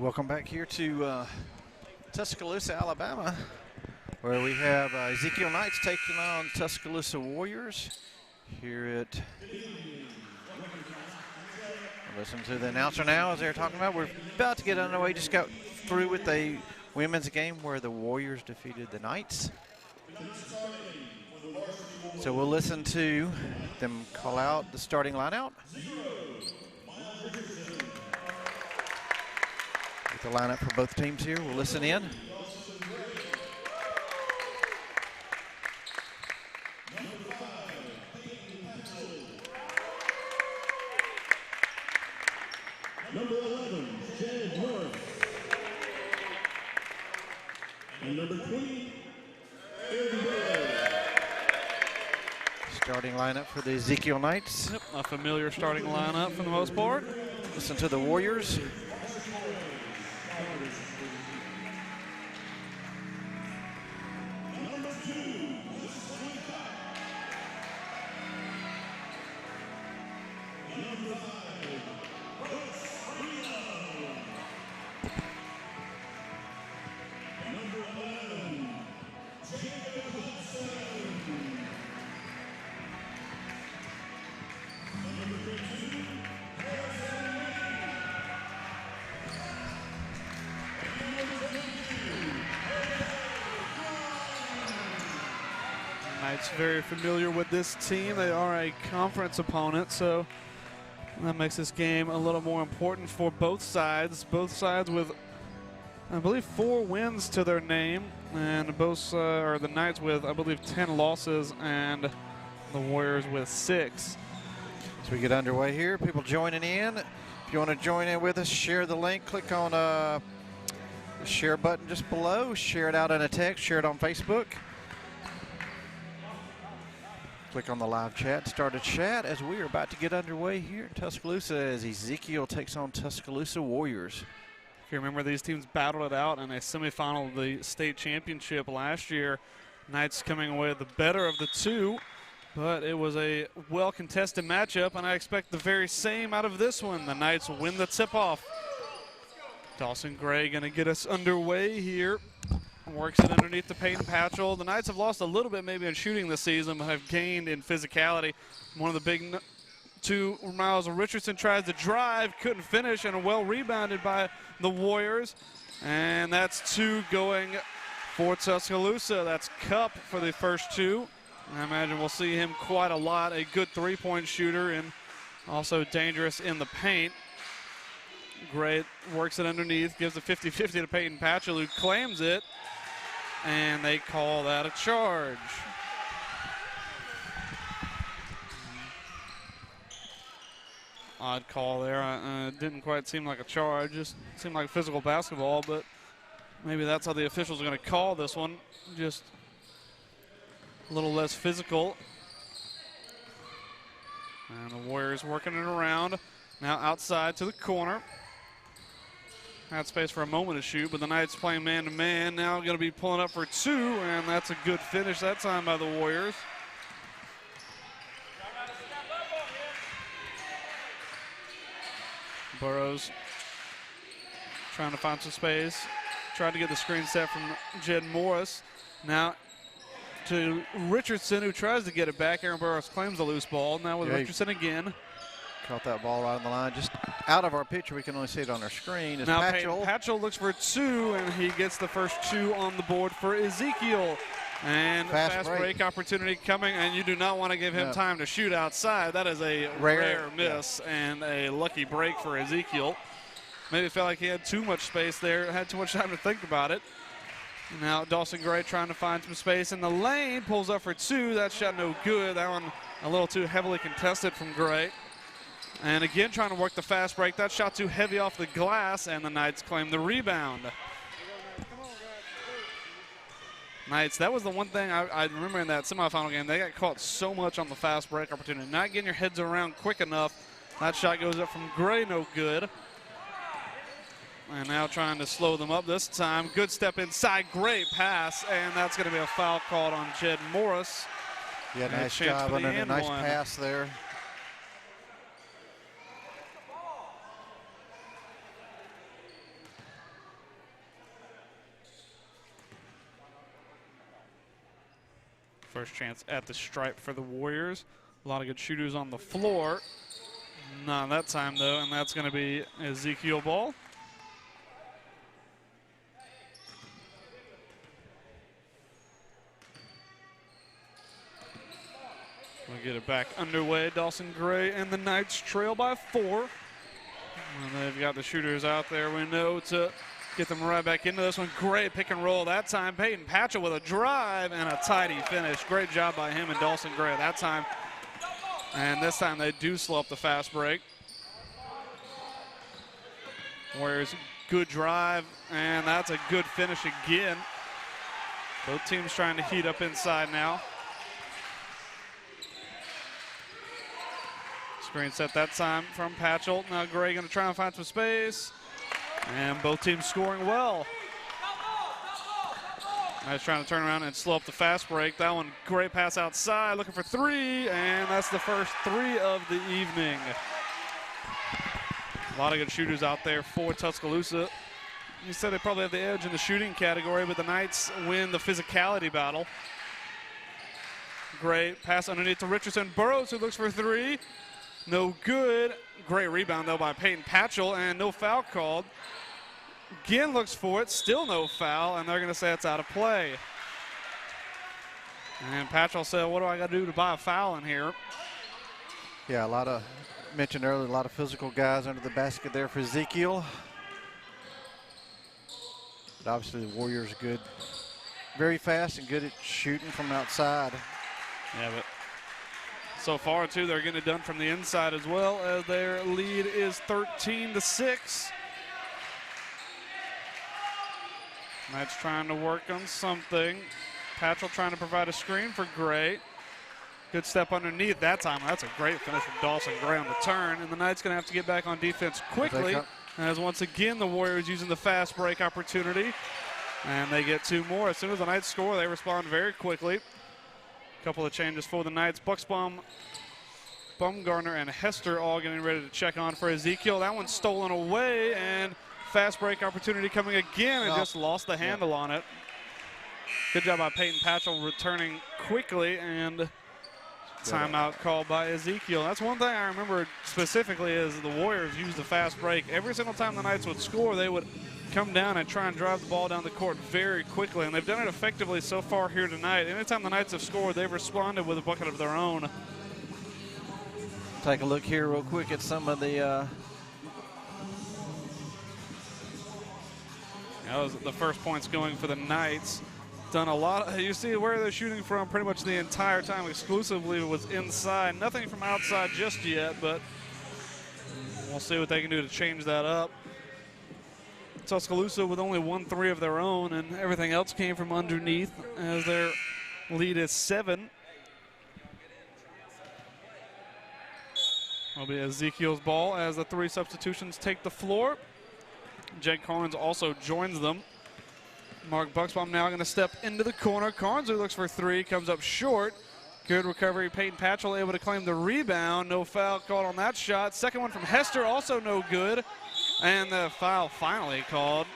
Welcome back here to Tuscaloosa, Alabama, where we have Ezekiel Knights taking on Tuscaloosa Warriors here at. Listen to the announcer now as they're talking about. We're about to get underway. Just got through with a women's game where the Warriors defeated the Knights. So we'll listen to them call out the starting lineup. The lineup for both teams here. We'll listen in. Number 11, Jed Morris. And number 20, Aaron Bell. Starting lineup for the Ezekiel Knights. Yep, a familiar starting lineup for the most part. Listen to the Warriors. Knights very familiar with this team. They are a conference opponent, so that makes this game a little more important for both sides. Both sides with, I believe, 4 wins to their name, and both or the Knights with, I believe, 10 losses, and the Warriors with 6. As we get underway here, people joining in. If you want to join in with us, share the link. Click on the share button just below. Share it out in a text. Share it on Facebook. Click on the live chat, start a chat as we are about to get underway here in Tuscaloosa as Ezekiel takes on Tuscaloosa Warriors. If you remember, these teams battled it out in a semifinal of the state championship last year. Knights coming away with the better of the two, but it was a well-contested matchup, and I expect the very same out of this one. The Knights win the tip-off. Dawson Gray going to get us underway here. Works it underneath to Peyton Patchell. The Knights have lost a little bit maybe in shooting this season, but have gained in physicality. One of the big 2 Miles Richardson tries to drive, couldn't finish, and well rebounded by the Warriors. And that's 2 going for Tuscaloosa. That's Cup for the first 2. I imagine we'll see him quite a lot. A good 3-point shooter and also dangerous in the paint. Gray works it underneath, gives a 50-50 to Peyton Patchell, who claims it. And they call that a charge. Odd call there. It didn't quite seem like a charge. Just seemed like physical basketball, but maybe that's how the officials are going to call this one. Just a little less physical. And the Warriors working it around. Now outside to the corner. Had space for a moment to shoot, but the Knights playing man-to-man. Now going to be pulling up for 2, and that's a good finish that time by the Warriors. Burrows trying to find some space. Tried to get the screen set from Jed Morris. Now to Richardson, who tries to get it back. Aaron Burrows claims the loose ball. Now with Richardson again. Caught that ball right on the line. Just out of our picture, we can only see it on our screen. Now Patchell looks for 2, and he gets the first 2 on the board for Ezekiel. And fast break opportunity coming, and you do not want to give him time to shoot outside. That is a rare miss and a lucky break for Ezekiel. Maybe felt like he had too much space there, had too much time to think about it. Now Dawson Gray trying to find some space in the lane, pulls up for 2. That shot no good. That one a little too heavily contested from Gray. And again, trying to work the fast break. That shot too heavy off the glass, and the Knights claim the rebound. Knights, that was the one thing I remember in that semifinal game. They got caught so much on the fast break opportunity. Not getting your heads around quick enough. That shot goes up from Gray, no good. And now trying to slow them up this time. Good step inside, great pass, and that's going to be a foul called on Jed Morris. Yeah, nice job and a nice pass there. First chance at the stripe for the Warriors. A lot of good shooters on the floor. Not that time, though, and that's going to be Ezekiel ball. We'll get it back underway. Dawson Gray and the Knights trail by 4. And they've got the shooters out there, we know, to get them right back into this one. Great pick and roll that time. Peyton Patchell with a drive and a tidy finish. Great job by him and Dawson Gray that time. And this time they do slow up the fast break. Warriors, good drive, and that's a good finish again. Both teams trying to heat up inside now. Screen set that time from Patchell. Now Gray going to try and find some space. And both teams scoring well. Nice trying to turn around and slow up the fast break. That one, great pass outside, looking for 3, and that's the first 3 of the evening. A lot of good shooters out there for Tuscaloosa. You said they probably have the edge in the shooting category, but the Knights win the physicality battle. Great pass underneath to Richardson. Burrows, who looks for 3. No good. Great rebound, though, by Peyton Patchell, and no foul called. Again looks for it, still no foul, and they're going to say it's out of play. And Patchell said, what do I got to do to buy a foul in here? Yeah, a lot of, mentioned earlier, a lot of physical guys under the basket there for Ezekiel. But obviously the Warriors are good, very fast and good at shooting from outside. Yeah, but so far, too, they're getting it done from the inside as well, as their lead is 13-6. Knights trying to work on something. Patchell trying to provide a screen for Gray. Good step underneath that time. That's a great finish from Dawson Gray on the turn. And the Knights going to have to get back on defense quickly, as once again the Warriors using the fast break opportunity. And they get 2 more. As soon as the Knights score, they respond very quickly. A couple of changes for the Knights. Bucksbaum, Bumgarner, and Hester all getting ready to check on for Ezekiel. That one's stolen away, and fast break opportunity coming again, and just lost the handle on it. Good job by Peyton Patchell returning quickly, and timeout called by Ezekiel. That's one thing I remember specifically is the Warriors used the fast break. Every single time the Knights would score, they would come down and try and drive the ball down the court very quickly, and they've done it effectively so far here tonight. Anytime the Knights have scored, they've responded with a bucket of their own. Take a look here real quick at some of the That was the first points going for the Knights. Done a lot. You see where they're shooting from pretty much the entire time exclusively was inside. Nothing from outside just yet, but we'll see what they can do to change that up. Tuscaloosa with only 1 3 of their own, and everything else came from underneath as their lead is 7. It'll be Ezekiel's ball as the 3 substitutions take the floor. Jake Carnes also joins them. Mark Bucksbaum now going to step into the corner. Carnes, who looks for 3, comes up short. Good recovery. Peyton Patchell able to claim the rebound. No foul called on that shot. Second one from Hester, also no good. And the foul finally called.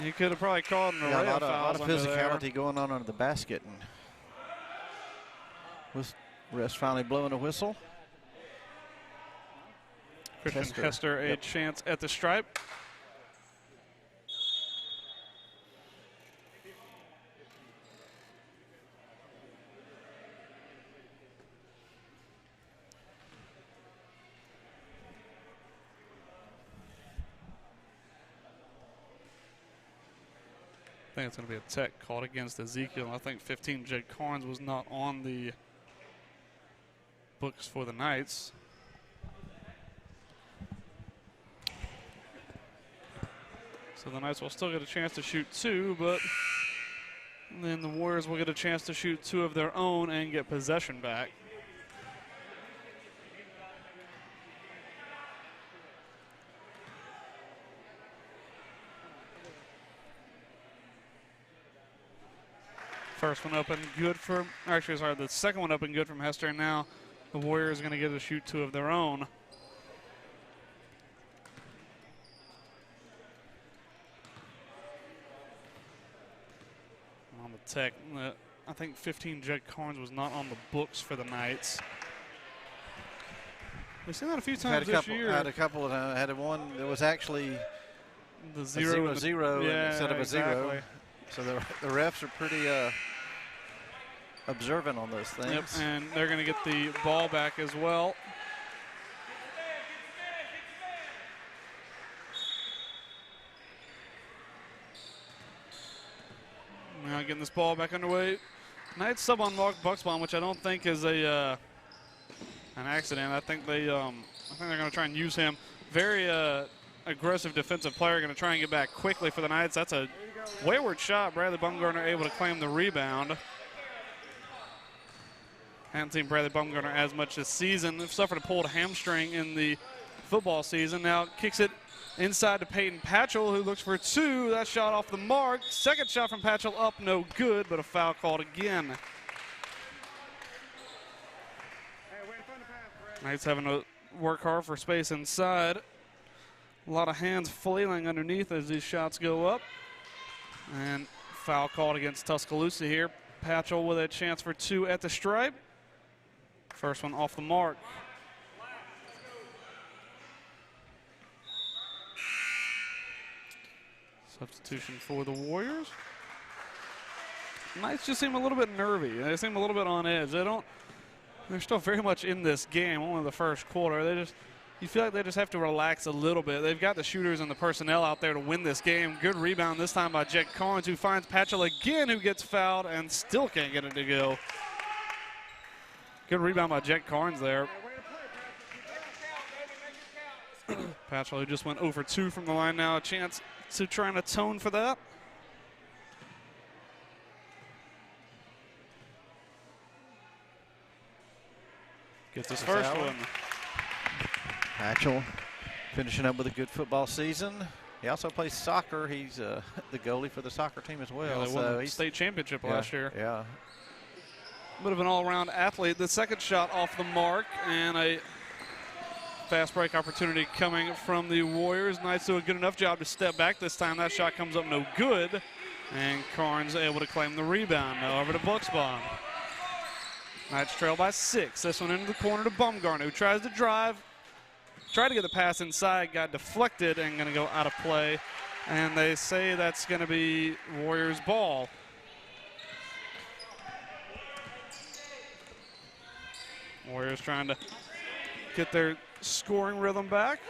He could have probably called an array of fouls. A lot of physicality going on under the basket. And refs finally blowing a whistle. Christian Hester a chance at the stripe. I think it's going to be a tech called against Ezekiel. I think 15, Jake Carnes, was not on the books for the Knights. So the Knights will still get a chance to shoot 2, but then the Warriors will get a chance to shoot 2 of their own and get possession back. First one up and good for, actually, sorry, the second one up and good from Hester, and now the Warriors are going to get to shoot 2 of their own. On the tech, I think 15, Jed Carnes was not on the books for the Knights. We've seen that a few times this year. Had a couple of had one that was actually The zero yeah, instead of a exactly. zero. So the refs are pretty observant on those things. Yep, and they're going to get the ball back as well. Now getting this ball back underway. Knights sub on Mark Bucksbaum, which I don't think is an accident. I think they're going to try and use him. Very aggressive defensive player, going to try and get back quickly for the Knights. That's a wayward shot. Bradley Bumgarner able to claim the rebound. Haven't seen Bradley Bumgarner as much this season. They've suffered a pulled hamstring in the football season. Now kicks it inside to Peyton Patchell, who looks for two. That shot off the mark. Second shot from Patchell up, no good, but a foul called again. Knights having to work hard for space inside. A lot of hands flailing underneath as these shots go up. And foul called against Tuscaloosa here. Patchell with a chance for two at the stripe. First one off the mark. Substitution for the Warriors. Knights just seem a little bit nervy. They seem a little bit on edge. They're still very much in this game, only the first quarter. You feel like they just have to relax a little bit. They've got the shooters and the personnel out there to win this game. Good rebound this time by Jed Carnes, who finds Patchell again, who gets fouled and still can't get it to go. Good rebound by Jed Carnes there. Patchell, who just went 0 for 2 from the line now, a chance to try and atone for that. Gets his first one. Patchell finishing up with a good football season. He also plays soccer. He's the goalie for the soccer team as well. Yeah, they won the state championship last year. Yeah. Bit of an all-around athlete. The second shot off the mark, and a fast break opportunity coming from the Warriors. Knights do a good enough job to step back this time. That shot comes up no good, and Carnes able to claim the rebound. Now over to Bucksbaum. Knights trail by 6. This one into the corner to Bumgarner, who tries to drive. Tried to get the pass inside, got deflected, and going to go out of play. And they say that's going to be Warriors ball. Warriors trying to get their scoring rhythm back.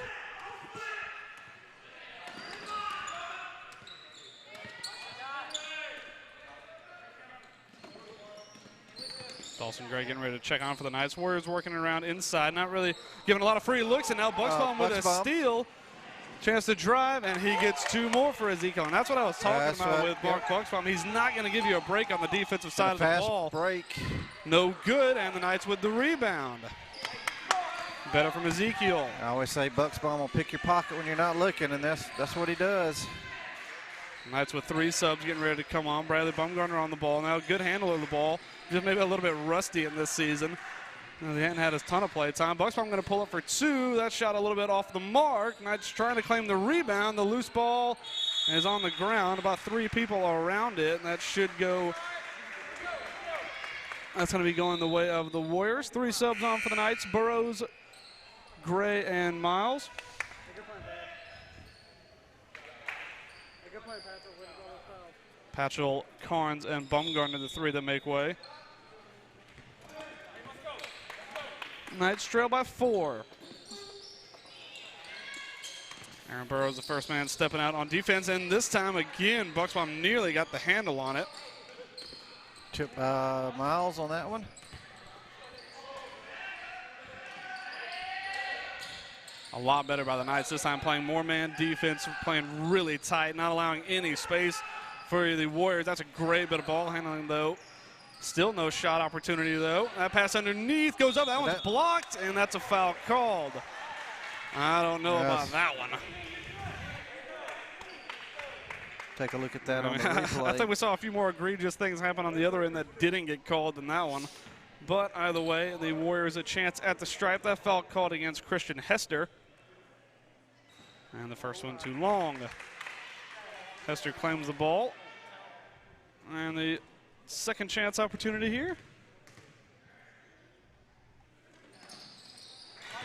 Dawson Gray getting ready to check on for the Knights. Warriors working around inside, not really giving a lot of free looks, and now Bucksbaum with a steal. Chance to drive, and he gets 2 more for Ezekiel. And that's what I was talking about with Mark Bucksbaum. He's not going to give you a break on the defensive side of the ball. Break. No good, and the Knights with the rebound. Better from Ezekiel. I always say Bucksbaum will pick your pocket when you're not looking, and that's what he does. Knights with 3 subs getting ready to come on. Bradley Bumgarner on the ball now. Good handle of the ball. Just maybe a little bit rusty in this season. They hadn't had a ton of play time. Bucksbaum going to pull up for 2. That shot a little bit off the mark. Knights trying to claim the rebound. The loose ball is on the ground. About 3 people around it, and that should go. That's going to be going the way of the Warriors. 3 subs on for the Knights. Burrows, Gray, and Miles. Patchell, Carnes, and Bumgarner, the 3 that make way. Knights trail by 4. Aaron Burrows, the first man stepping out on defense, and this time again, Bucksbaum nearly got the handle on it. Chip Miles on that one. A lot better by the Knights this time, playing more man defense, playing really tight, not allowing any space for the Warriors. That's a great bit of ball handling, though. Still no shot opportunity, though. That pass underneath goes up. That one's blocked, and that's a foul called. I don't know about that one. Take a look at that on the replay. I think we saw a few more egregious things happen on the other end that didn't get called than that one. But either way, the Warriors a chance at the stripe. That foul called against Christian Hester. And the first one too long. Hester claims the ball. And the Second chance opportunity here.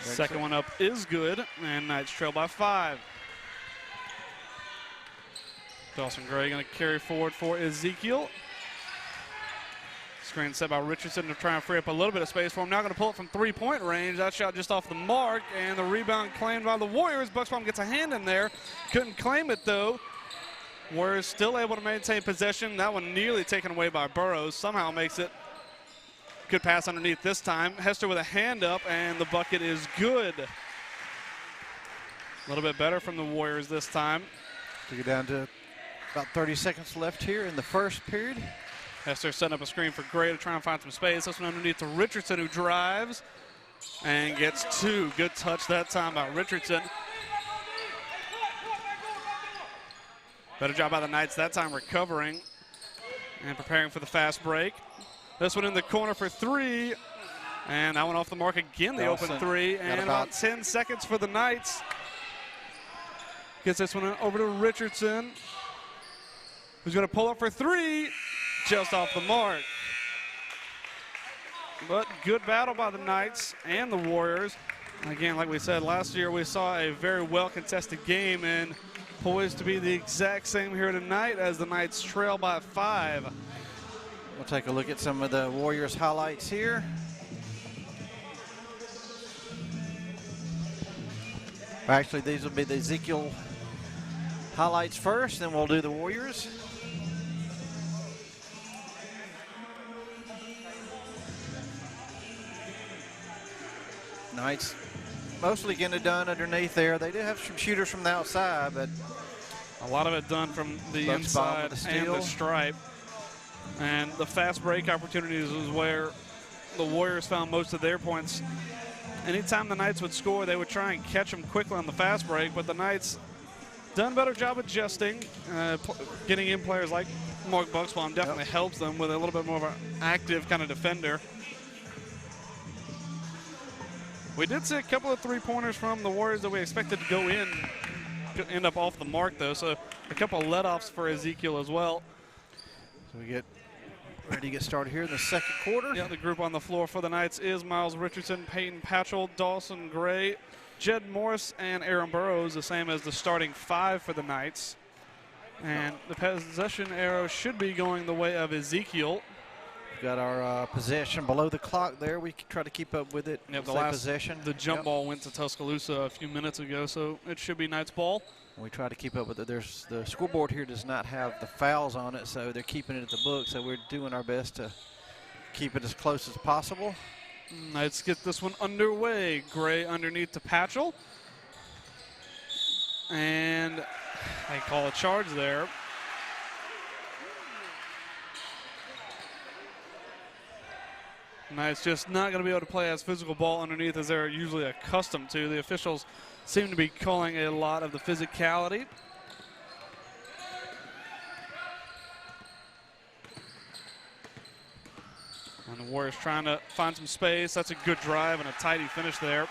Second one up is good, and Knights trail by 5. Dawson Gray going to carry forward for Ezekiel. Screen set by Richardson to try and free up a little bit of space for him. Now going to pull it from 3-point range. That shot just off the mark, and the rebound claimed by the Warriors. Bucksbaum gets a hand in there. Couldn't claim it, though. Warriors still able to maintain possession. That one nearly taken away by Burrows. Somehow makes it. Good pass underneath this time. Hester with a hand up, and the bucket is good. A little bit better from the Warriors this time. To get down to about 30 seconds left here in the first period. Hester setting up a screen for Gray to try and find some space. This one underneath to Richardson, who drives and gets 2. Good touch that time by Richardson. Better job by the Knights that time recovering and preparing for the fast break. This one in the corner for 3, and that one off the mark again, the open 3, and about 10 seconds for the Knights. Gets this one over to Richardson, who's going to pull up for 3, just off the mark. But good battle by the Knights and the Warriors. Again, like we said, last year we saw a very well-contested game, and poised to be the exact same here tonight as the Knights trail by 5. We'll take a look at some of the Warriors highlights here. Actually, these will be the Ezekiel highlights first, then we'll do the Warriors. Knights mostly getting it done underneath there. They do have some shooters from the outside, but a lot of it done from the inside and the stripe. And the fast break opportunities is where the Warriors found most of their points. Anytime the Knights would score, they would try and catch them quickly on the fast break, but the Knights done a better job adjusting. Getting in players like Mark Bucksbaum definitely helps them with a little bit more of an active kind of defender. We did see a couple of 3-pointers from the Warriors that we expected to go in, end up off the mark though, so a couple of let-offs for Ezekiel as well. So we get ready to get started here in the second quarter. Yeah, the group on the floor for the Knights is Miles Richardson, Peyton Patchell, Dawson Gray, Jed Morris, and Aaron Burrows, the same as the starting 5 for the Knights. And the possession arrow should be going the way of Ezekiel. We've got our possession below the clock there. We can try to keep up with it. Yep, the jump ball went to Tuscaloosa a few minutes ago, so it should be Knights ball. We try to keep up with it. The scoreboard here does not have the fouls on it, so they're keeping it at the book, so we're doing our best to keep it as close as possible. Let's get this one underway. Gray underneath to Patchell. And they call a charge there. Knights just not going to be able to play as physical ball underneath as they're usually accustomed to. The officials seem to be calling a lot of the physicality. And the Warriors trying to find some space. That's a good drive and a tidy finish there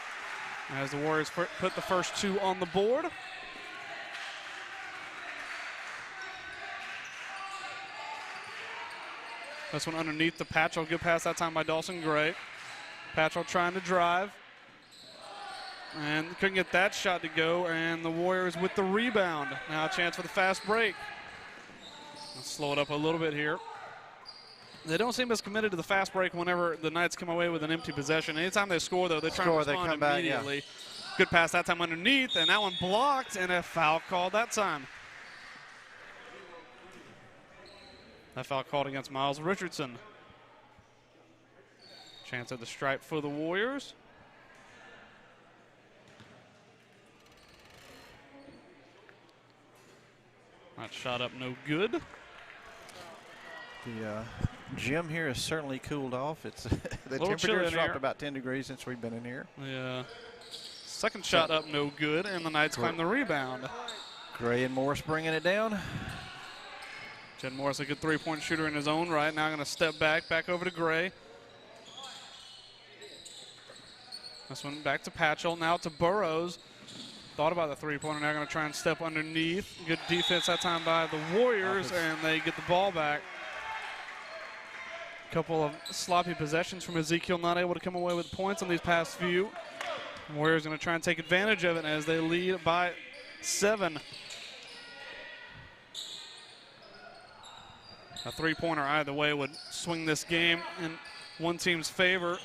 as the Warriors put the first 2 on the board. This one underneath the Patchell. Good pass that time by Dawson Gray. Patchell trying to drive. And couldn't get that shot to go, and the Warriors with the rebound. Now a chance for the fast break. Let's slow it up a little bit here. They don't seem as committed to the fast break whenever the Knights come away with an empty possession. Anytime they score, though, they try to respond immediately. Back, yeah. Good pass that time underneath, and that one blocked, and a foul called that time. That foul called against Miles Richardson. Chance at the stripe for the Warriors. That shot up no good. The gym here has certainly cooled off. It's the temperature has dropped about 10 degrees since we've been in here. Yeah. Second shot up no good, and the Knights claim the rebound. Gray and Morris bringing it down. Jed Morris, a good 3-point shooter in his own right. Now going to step back over to Gray. This one back to Patchell, now to Burrows. Thought about the 3-pointer, now going to try and step underneath. Good defense that time by the Warriors, and they get the ball back. Couple of sloppy possessions from Ezekiel, not able to come away with points on these past few. Warriors going to try and take advantage of it as they lead by 7. A three-pointer either way would swing this game in one team's favor.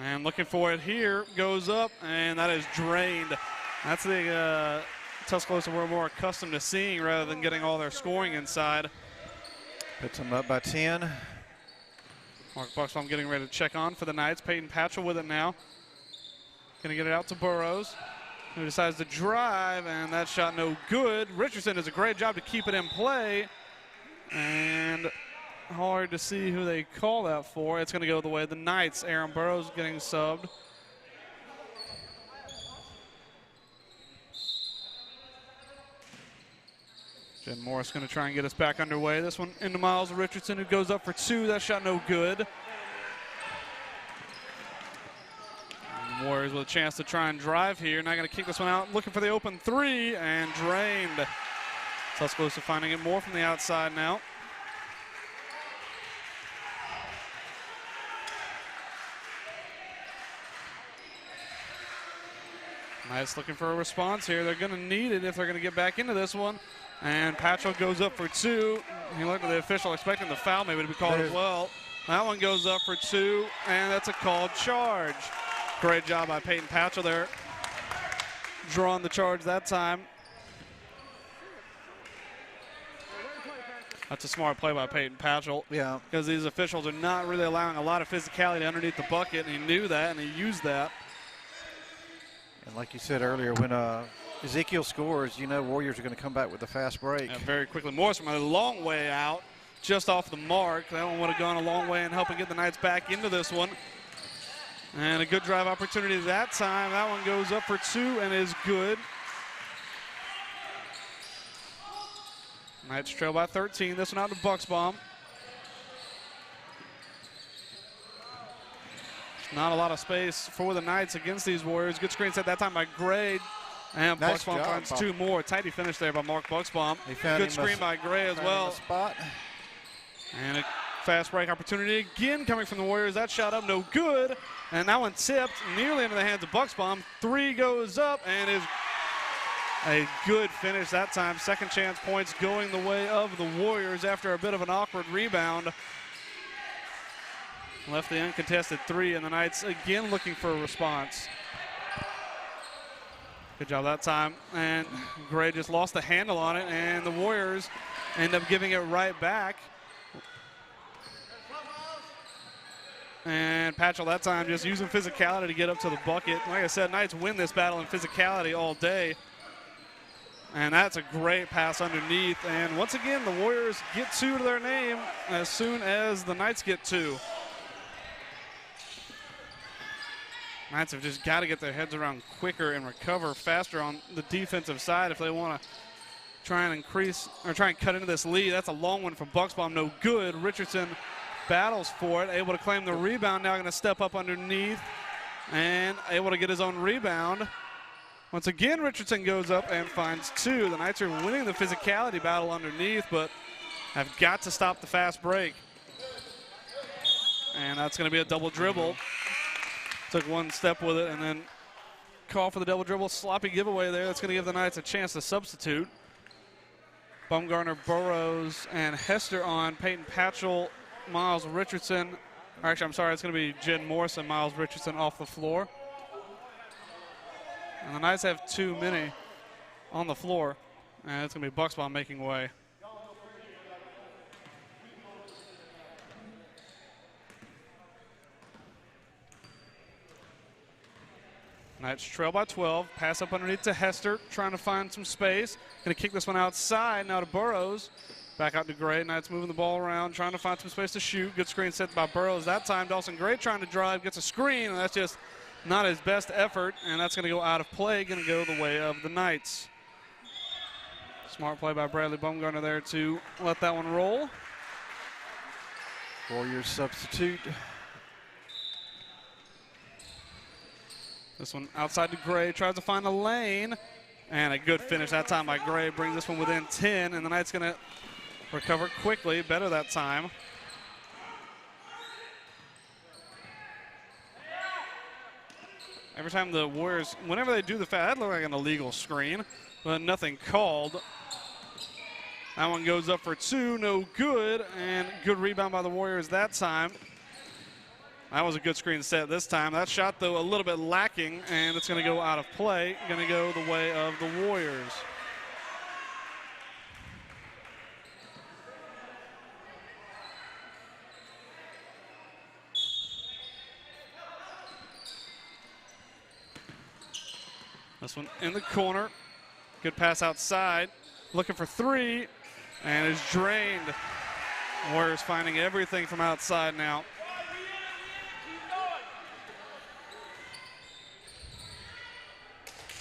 And looking for it here, goes up, and that is drained. That's the Tuscaloosa we're more accustomed to seeing rather than getting all their scoring inside. Puts them up by 10. Mark Buxbaum getting ready to check on for the Knights. Peyton Patchell with it now. Going to get it out to Burrows, who decides to drive, and that shot no good. Richardson does a great job to keep it in play. And hard to see who they call that for. It's going to go the way of the Knights. Aaron Burrows getting subbed. Jen Morris going to try and get us back underway. This one into Miles Richardson, who goes up for 2. That shot no good. And the Warriors with a chance to try and drive here. Not going to kick this one out. Looking for the open 3 and drained. Tuscaloosa finding it more from the outside now. Knights looking for a response here. They're going to need it if they're going to get back into this one. And Patchell goes up for 2. He looked at the official expecting the foul maybe to be called as well. That one goes up for 2, and that's a called charge. Great job by Peyton Patchell there, drawing the charge that time. That's a smart play by Peyton Patchell. Yeah. Because these officials are not really allowing a lot of physicality underneath the bucket, and he knew that, and he used that. And like you said earlier, when Ezekiel scores, you know Warriors are going to come back with a fast break. Yeah, very quickly. Morris from a long way out, just off the mark. That one would have gone a long way in helping get the Knights back into this one. And a good drive opportunity that time. That one goes up for 2 and is good. Knights trail by 13. This one out to Buxbaum. Not a lot of space for the Knights against these Warriors. Good screen set that time by Gray. And Nice Buxbaum job, finds 2 more. Tidy finish there by Mark Buxbaum. Good screen by Gray as well. Spot. And a fast break opportunity again coming from the Warriors. That shot up no good. And that one tipped nearly into the hands of Buxbaum. 3 goes up and is a good finish that time. Second chance points going the way of the Warriors after a bit of an awkward rebound. Left the uncontested 3, and the Knights again looking for a response. Good job that time. And Gray just lost the handle on it, and the Warriors end up giving it right back. And Patchell that time just using physicality to get up to the bucket. Like I said, Knights win this battle in physicality all day. And that's a great pass underneath. And once again, the Warriors get 2 to their name as soon as the Knights get 2. Knights have just got to get their heads around quicker and recover faster on the defensive side if they want to try and increase or try and cut into this lead. That's a long one from Buxbaum, no good. Richardson battles for it, able to claim the rebound. Now going to step up underneath and able to get his own rebound. Once again, Richardson goes up and finds 2. The Knights are winning the physicality battle underneath, but have got to stop the fast break. And that's going to be a double dribble. Took one step with it and then call for the double dribble. Sloppy giveaway there. That's going to give the Knights a chance to substitute. Bumgarner, Burrows, and Hester on. Peyton Patchell, Miles Richardson. Or actually, I'm sorry, it's going to be Jen Morris and Miles Richardson off the floor. And the Knights have too many on the floor. And it's going to be Buxbaum making way. Knights trail by 12. Pass up underneath to Hester, trying to find some space. Going to kick this one outside now to Burrows. Back out to Gray. Knights moving the ball around, trying to find some space to shoot. Good screen set by Burrows that time. Dawson Gray trying to drive, gets a screen, and that's just not his best effort, and that's going to go out of play. Going to go the way of the Knights. Smart play by Bradley Bumgarner there to let that one roll. Warriors substitute. This one outside to Gray, tries to find a lane, and a good finish that time by Gray. Brings this one within 10, and the Knights going to recover quickly, better that time. Every time the Warriors, whenever they do the foul, that looked like an illegal screen, but nothing called. That one goes up for 2, no good, and good rebound by the Warriors that time. That was a good screen set this time. That shot, though, a little bit lacking, and it's going to go out of play. Going to go the way of the Warriors. This one in the corner. Good pass outside. Looking for 3, and is drained. Warriors finding everything from outside now.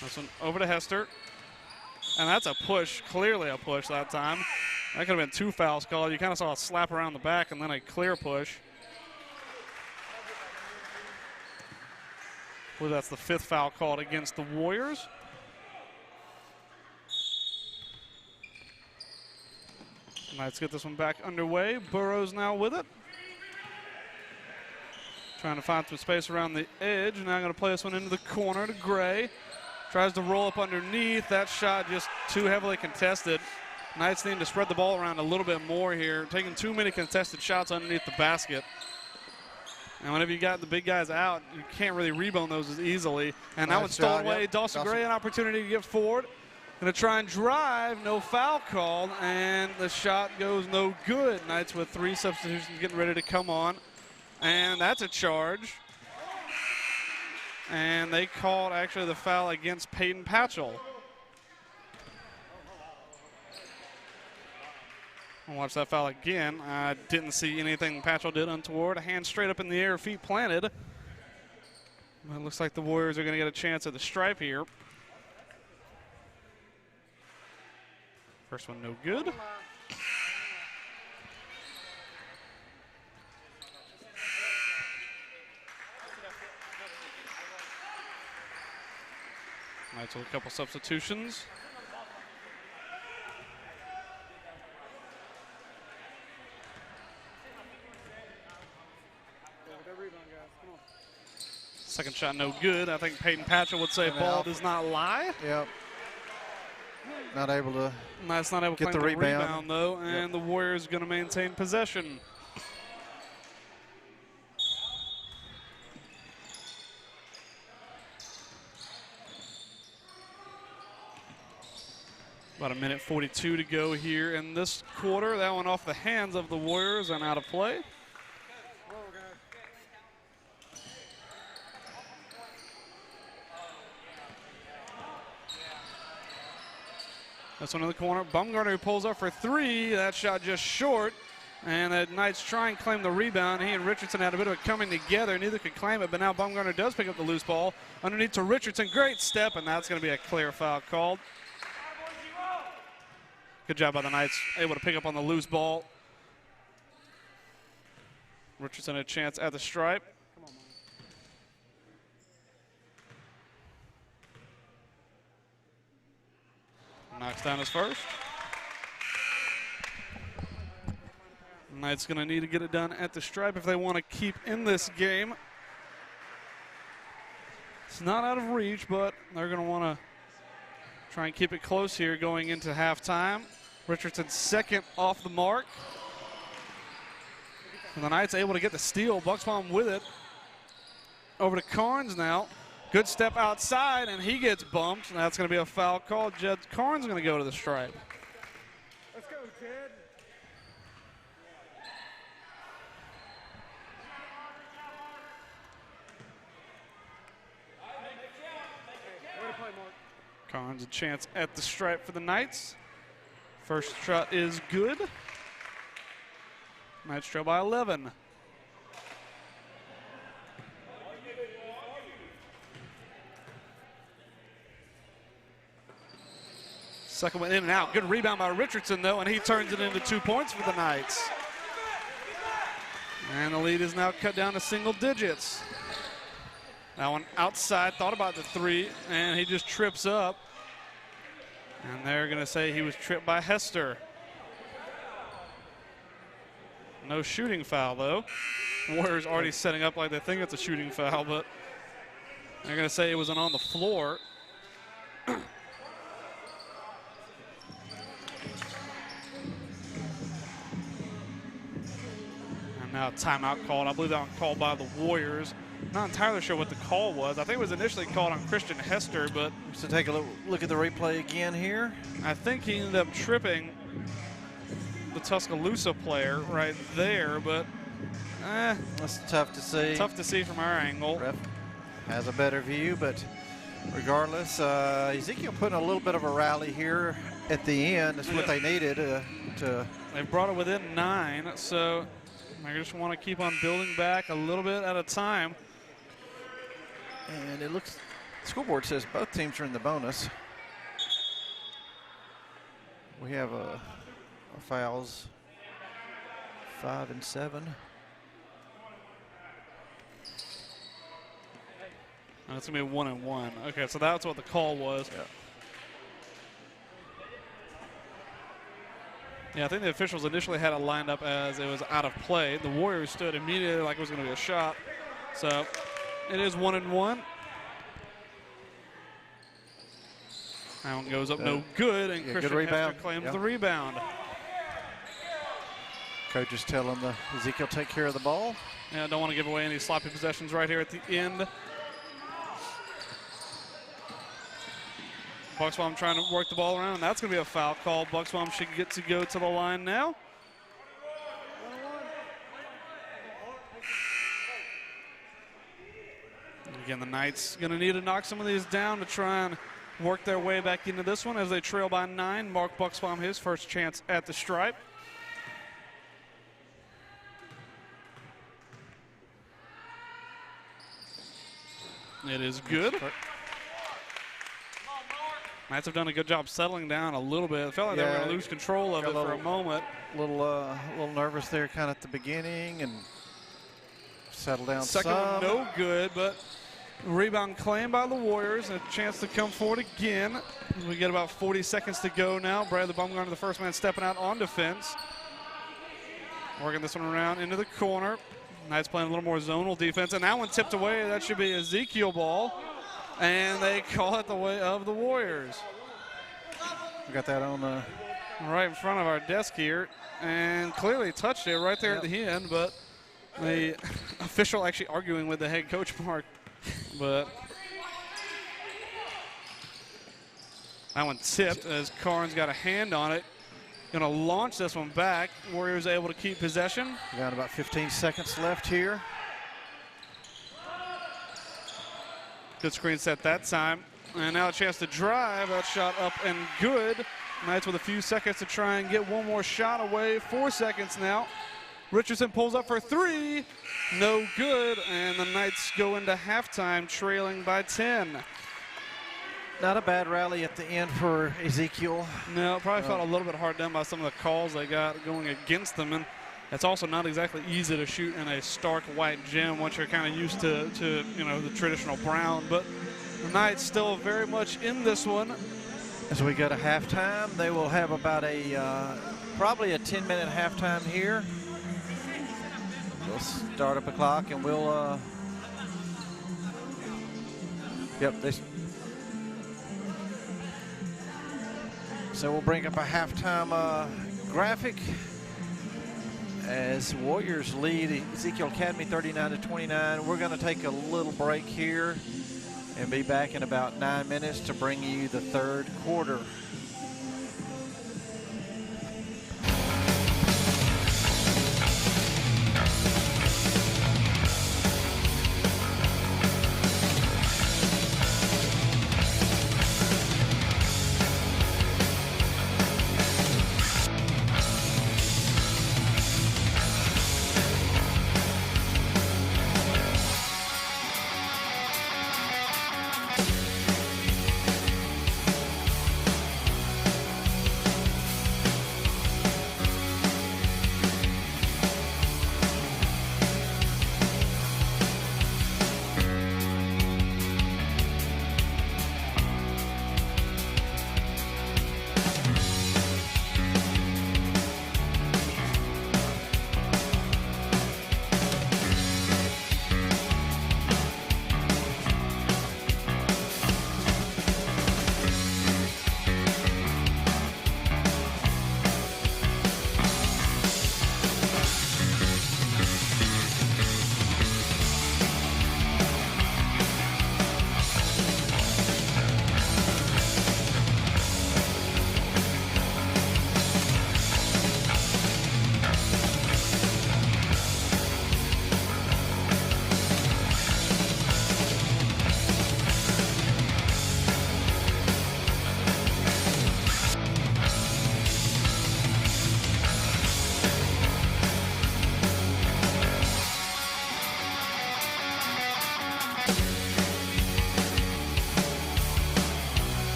This one over to Hester. And that's a push, clearly a push that time. That could have been 2 fouls called. You kind of saw a slap around the back and then a clear push. I believe that's the 5th foul called against the Warriors. Let's get this one back underway. Burrows now with it. Trying to find some space around the edge. Now going to play this one into the corner to Gray. Tries to roll up underneath. That shot just too heavily contested. Knights need to spread the ball around a little bit more here. Taking too many contested shots underneath the basket. And whenever you got the big guys out, you can't really rebound those as easily. And that one's stolen away. Yep. Dawson Gray, an opportunity to get forward. Going to try and drive. No foul called. And the shot goes no good. Knights with 3 substitutions getting ready to come on. And that's a charge. And they called actually the foul against Peyton Patchell. I'll watch that foul again. I didn't see anything Patchell did untoward. A hand straight up in the air, feet planted. It looks like the Warriors are going to get a chance at the stripe here. First one no good. Knights with a couple substitutions. Second shot no good. I think Peyton Patchell would say ball does not lie. Yep. Not able to That's not able to get the rebound though, and the Warriors going to maintain possession. About a minute 42 to go here in this quarter. That one off the hands of the Warriors and out of play. This one in the corner. Bumgarner pulls up for 3. That shot just short. And the Knights try and claim the rebound. He and Richardson had a bit of a coming together. Neither could claim it, but now Bumgarner does pick up the loose ball. Underneath to Richardson. Great step, and that's going to be a clear foul called. Good job by the Knights, able to pick up on the loose ball. Richardson a chance at the stripe. Knocks down his first. Knights going to need to get it done at the stripe if they want to keep in this game. It's not out of reach, but they're going to want to try and keep it close here going into halftime. Richardson second off the mark. And the Knights able to get the steal. Bucksbaum with it. Over to Carnes now. Good step outside, and he gets bumped. And that's going to be a foul call. Jed Carnes going to go to the stripe. Let's go, Jed. Carnes a chance at the stripe for the Knights. First shot is good. Knights trail by 11. Second one in and out. Good rebound by Richardson, though, and he turns it into 2 points for the Knights. And the lead is now cut down to single digits. That one outside, thought about the 3, and he just trips up. And they're going to say he was tripped by Hester. No shooting foul, though. Warriors already setting up like they think it's a shooting foul, but They're going to say it wasn't on the floor. And now a timeout called. I believe that one called by the Warriors. Not entirely sure what the call was. I think it was initially called on Christian Hester, but So take a look at the replay again here. I think he ended up tripping the Tuscaloosa player right there, but That's tough to see. tough to see from our angle. Ref has a better view, but regardless, Ezekiel putting a little bit of a rally here at the end. That's what they needed to. They've brought it within 9, so I just want to keep on building back a little bit at a time. And it looks, the scoreboard says both teams are in the bonus. We have fouls 5 and 7. And it's going to be 1-1. Okay, so that's what the call was. Yeah, I think the officials initially had it lined up as it was out of play. The Warriors stood immediately like it was going to be a shot. So it is 1-1. That one goes up no good, and Christian Hester claims the rebound. Coach is telling the Ezekiel take care of the ball. Yeah, don't want to give away any sloppy possessions right here at the end. Bucksbaum trying to work the ball around. That's going to be a foul call. Bucksbaum should get to go to the line now. Again, the Knights going to need to knock some of these down to try and work their way back into this one as they trail by 9. Mark Bucksbaum, his first chance at the stripe. It is good. Knights have done a good job settling down a little bit. It felt like they were going to lose control of it for a moment. Little nervous there kind of at the beginning and settle down Second some. one no good, but rebound claimed by the Warriors. A chance to come forward again. We get about 40 seconds to go now. Bradley Baumgartner, the first man, stepping out on defense. Working this one around into the corner. Knights playing a little more zonal defense, and that one tipped away. That should be Ezekiel ball. And they call it the way of the Warriors. We got that on right in front of our desk here, and clearly touched it right there at the end, but the official actually arguing with the head coach, Mark. But that one tipped as Carnes got a hand on it. Gonna launch this one back. Warriors able to keep possession. We got about 15 seconds left here. Good screen set that time. And now a chance to drive. That shot up and good. Knights with a few seconds to try and get one more shot away. 4 seconds now. Richardson pulls up for 3. No good. And the Knights go into halftime trailing by 10. Not a bad rally at the end for Ezekiel. No, probably felt a little bit hard done by some of the calls they got going against them. And it's also not exactly easy to shoot in a stark white gym once you're kind of used to you know, the traditional brown. But the Knights still very much in this one. As we go to halftime, they will have about probably a 10-minute halftime here. We'll start up a clock and we'll, so we'll bring up a halftime graphic as Warriors lead Ezekiel Academy 39-29. We're going to take a little break here and be back in about 9 minutes to bring you the third quarter.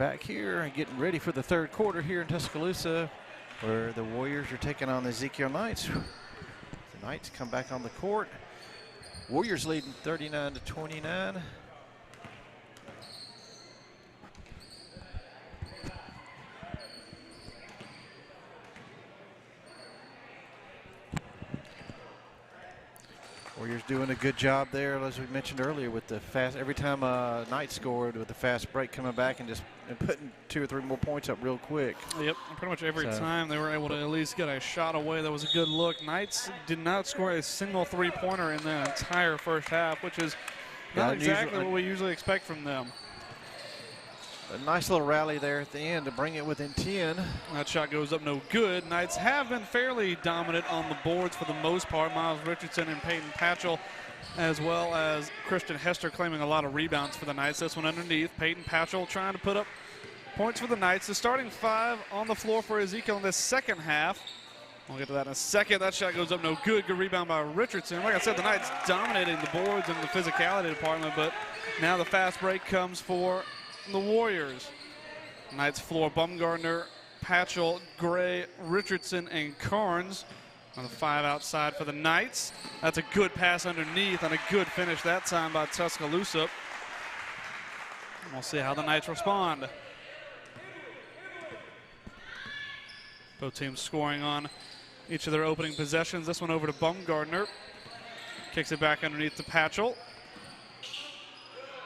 back here and getting ready for the third quarter here in Tuscaloosa, where the Warriors are taking on the Ezekiel Knights. The Knights come back on the court. Warriors leading 39-29. Warriors doing a good job there, as we mentioned earlier, with the fast. Every time Knights scored, with the fast break coming back and just putting 2 or 3 more points up real quick. Yep, pretty much every time they were able to at least get a shot away. That was a good look. Knights did not score a single 3-pointer in the entire first half, which is not exactly what we usually expect from them. A nice little rally there at the end to bring it within 10. That shot goes up no good. Knights have been fairly dominant on the boards for the most part. Miles Richardson and Peyton Patchell, as well as Christian Hester, claiming a lot of rebounds for the Knights. This one underneath. Peyton Patchell trying to put up points for the Knights. The starting 5 on the floor for Ezekiel in this second half. We'll get to that in a second. That shot goes up no good. Good rebound by Richardson. Like I said, the Knights dominating the boards in the physicality department, but now the fast break comes for the Warriors. Knights floor: Bumgardner, Patchell, Gray, Richardson, and Carnes. On the 5 outside for the Knights. That's a good pass underneath and a good finish that time by Tuscaloosa. We'll see how the Knights respond. Both teams scoring on each of their opening possessions. This one over to Bumgardner. Kicks it back underneath to Patchell,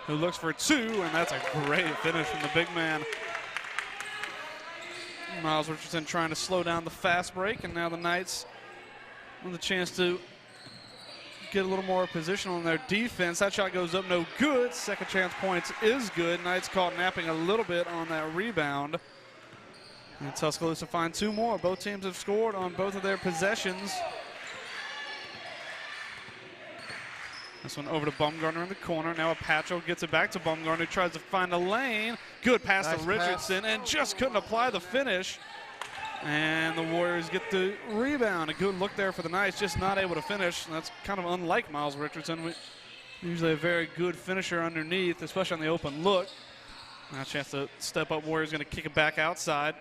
who looks for 2, and that's a great finish from the big man. Miles Richardson trying to slow down the fast break, and now the Knights with a chance to get a little more positional in their defense. That shot goes up no good. Second chance points is good. Knights caught napping a little bit on that rebound. And Tuscaloosa find 2 more. Both teams have scored on both of their possessions. This one over to Bumgardner in the corner. Now Patchell gets it back to Bumgardner, tries to find a lane. Good pass to Richardson, and just couldn't apply the finish. And the Warriors get the rebound. A good look there for the Knights, just not able to finish. And that's kind of unlike Miles Richardson. Usually a very good finisher underneath, especially on the open look. Now a chance to step up. Warriors going to kick it back outside.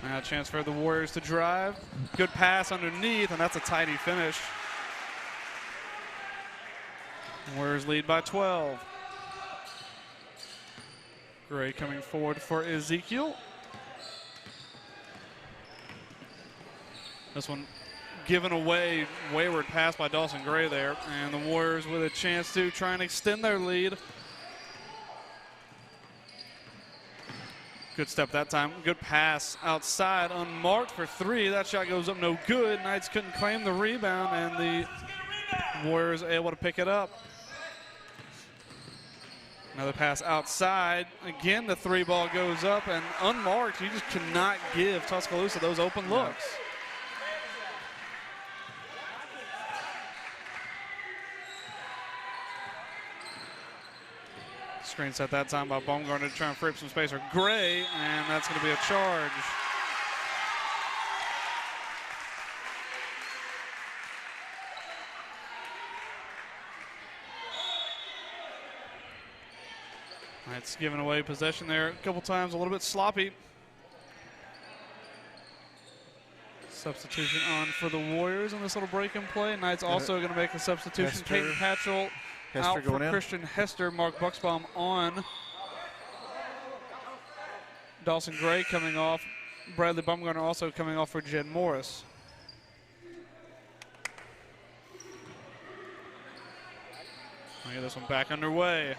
Now a chance for the Warriors to drive. Good pass underneath, and that's a tidy finish. Warriors lead by 12. Gray coming forward for Ezekiel. This one given away, wayward pass by Dawson Gray there. And the Warriors with a chance to try and extend their lead. Good step that time. Good pass outside, unmarked for 3. That shot goes up no good. Knights couldn't claim the rebound, and the Warriors able to pick it up. Another pass outside. Again, the 3 ball goes up, and unmarked. You just cannot give Tuscaloosa those open looks. Screen set that time by Baumgartner to try and free up some space for Gray, and that's going to be a charge. Knights giving away possession there a couple times, a little bit sloppy. Substitution on for the Warriors in this little break and play. Knights also going to make a substitution. Peyton Patchell out for Christian Hester. Mark Bucksbaum on. Dawson Gray coming off. Bradley Bumgarner also coming off for Jed Morris. I'll get this one back underway.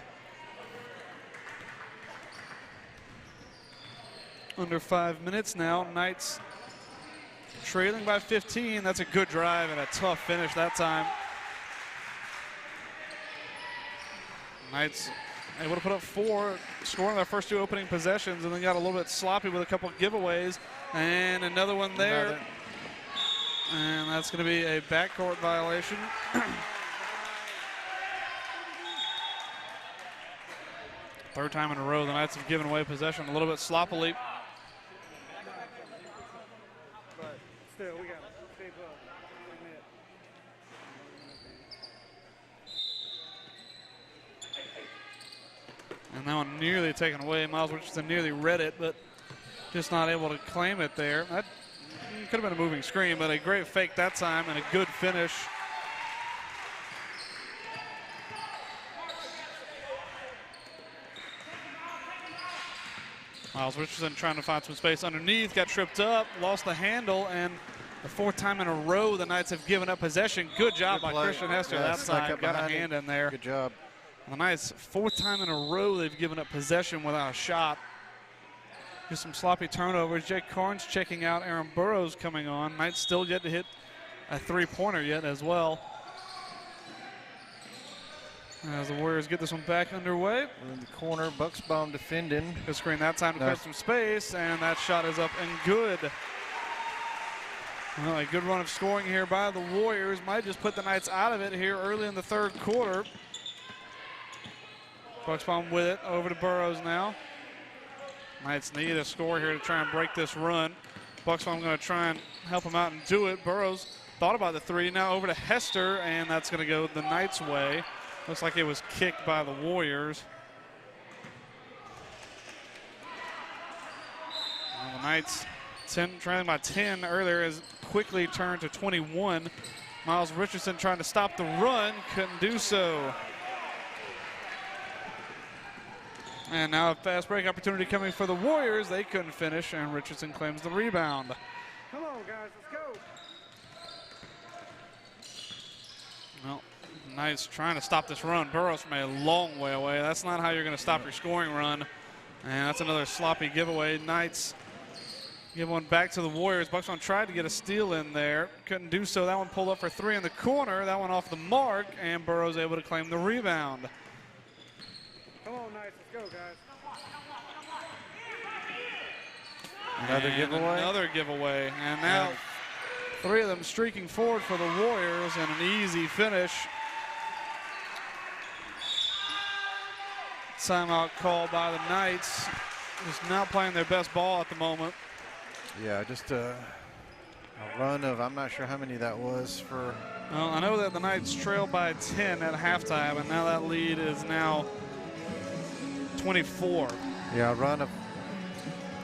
Under 5 minutes now. Knights trailing by 15. That's a good drive and a tough finish that time. Knights able to put up 4, scoring their first 2 opening possessions, and then got a little bit sloppy with a couple of giveaways. And another one there. And that's going to be a backcourt violation. Third time in a row the Knights have given away possession a little bit sloppily. But still, we got to stay up. And that one nearly taken away. Miles Richardson nearly read it, but just not able to claim it there. That could have been a moving screen, but a great fake that time and a good finish. Miles Richardson trying to find some space underneath, got tripped up, lost the handle, and the fourth time in a row the Knights have given up possession. Good job by Christian Hester that time. Got a hand in there. Good job. The Knights, fourth time in a row they've given up possession without a shot. Just some sloppy turnovers. Jake Carnes checking out. Aaron Burrows coming on. Knights still yet to hit a three-pointer yet as well. As the Warriors get this one back underway. In the corner, Bucksbaum defending. Good screen that time to clear some space, and that shot is up and good. Well, a good run of scoring here by the Warriors. Might just put the Knights out of it here early in the third quarter. Bucksbaum with it, over to Burrows now. Knights need a score here to try and break this run. Bucksbaum going to try and help him out and do it. Burrows thought about the three, now over to Hester, and that's going to go the Knights' way. Looks like it was kicked by the Warriors. Well, the Knights trailing by 10 earlier has quickly turned to 21. Miles Richardson trying to stop the run, couldn't do so. And now a fast break opportunity coming for the Warriors. They couldn't finish, and Richardson claims the rebound. Come on, guys, let's go. Well, Knights trying to stop this run. Burrows from a long way away. That's not how you're going to stop your scoring run. And that's another sloppy giveaway. Knights give one back to the Warriors. Bucksbaum tried to get a steal in there. Couldn't do so. That one pulled up for three in the corner. That one off the mark, and Burrows able to claim the rebound. Come on, Knights, let's go, guys. Another giveaway. Another giveaway. And now three of them streaking forward for the Warriors, and an easy finish. Timeout called by the Knights. Just not playing their best ball at the moment. Yeah, just a run of, I'm not sure how many that was for. Well, I know that the Knights trailed by 10 at halftime, and now that lead is now 24. Yeah, a run of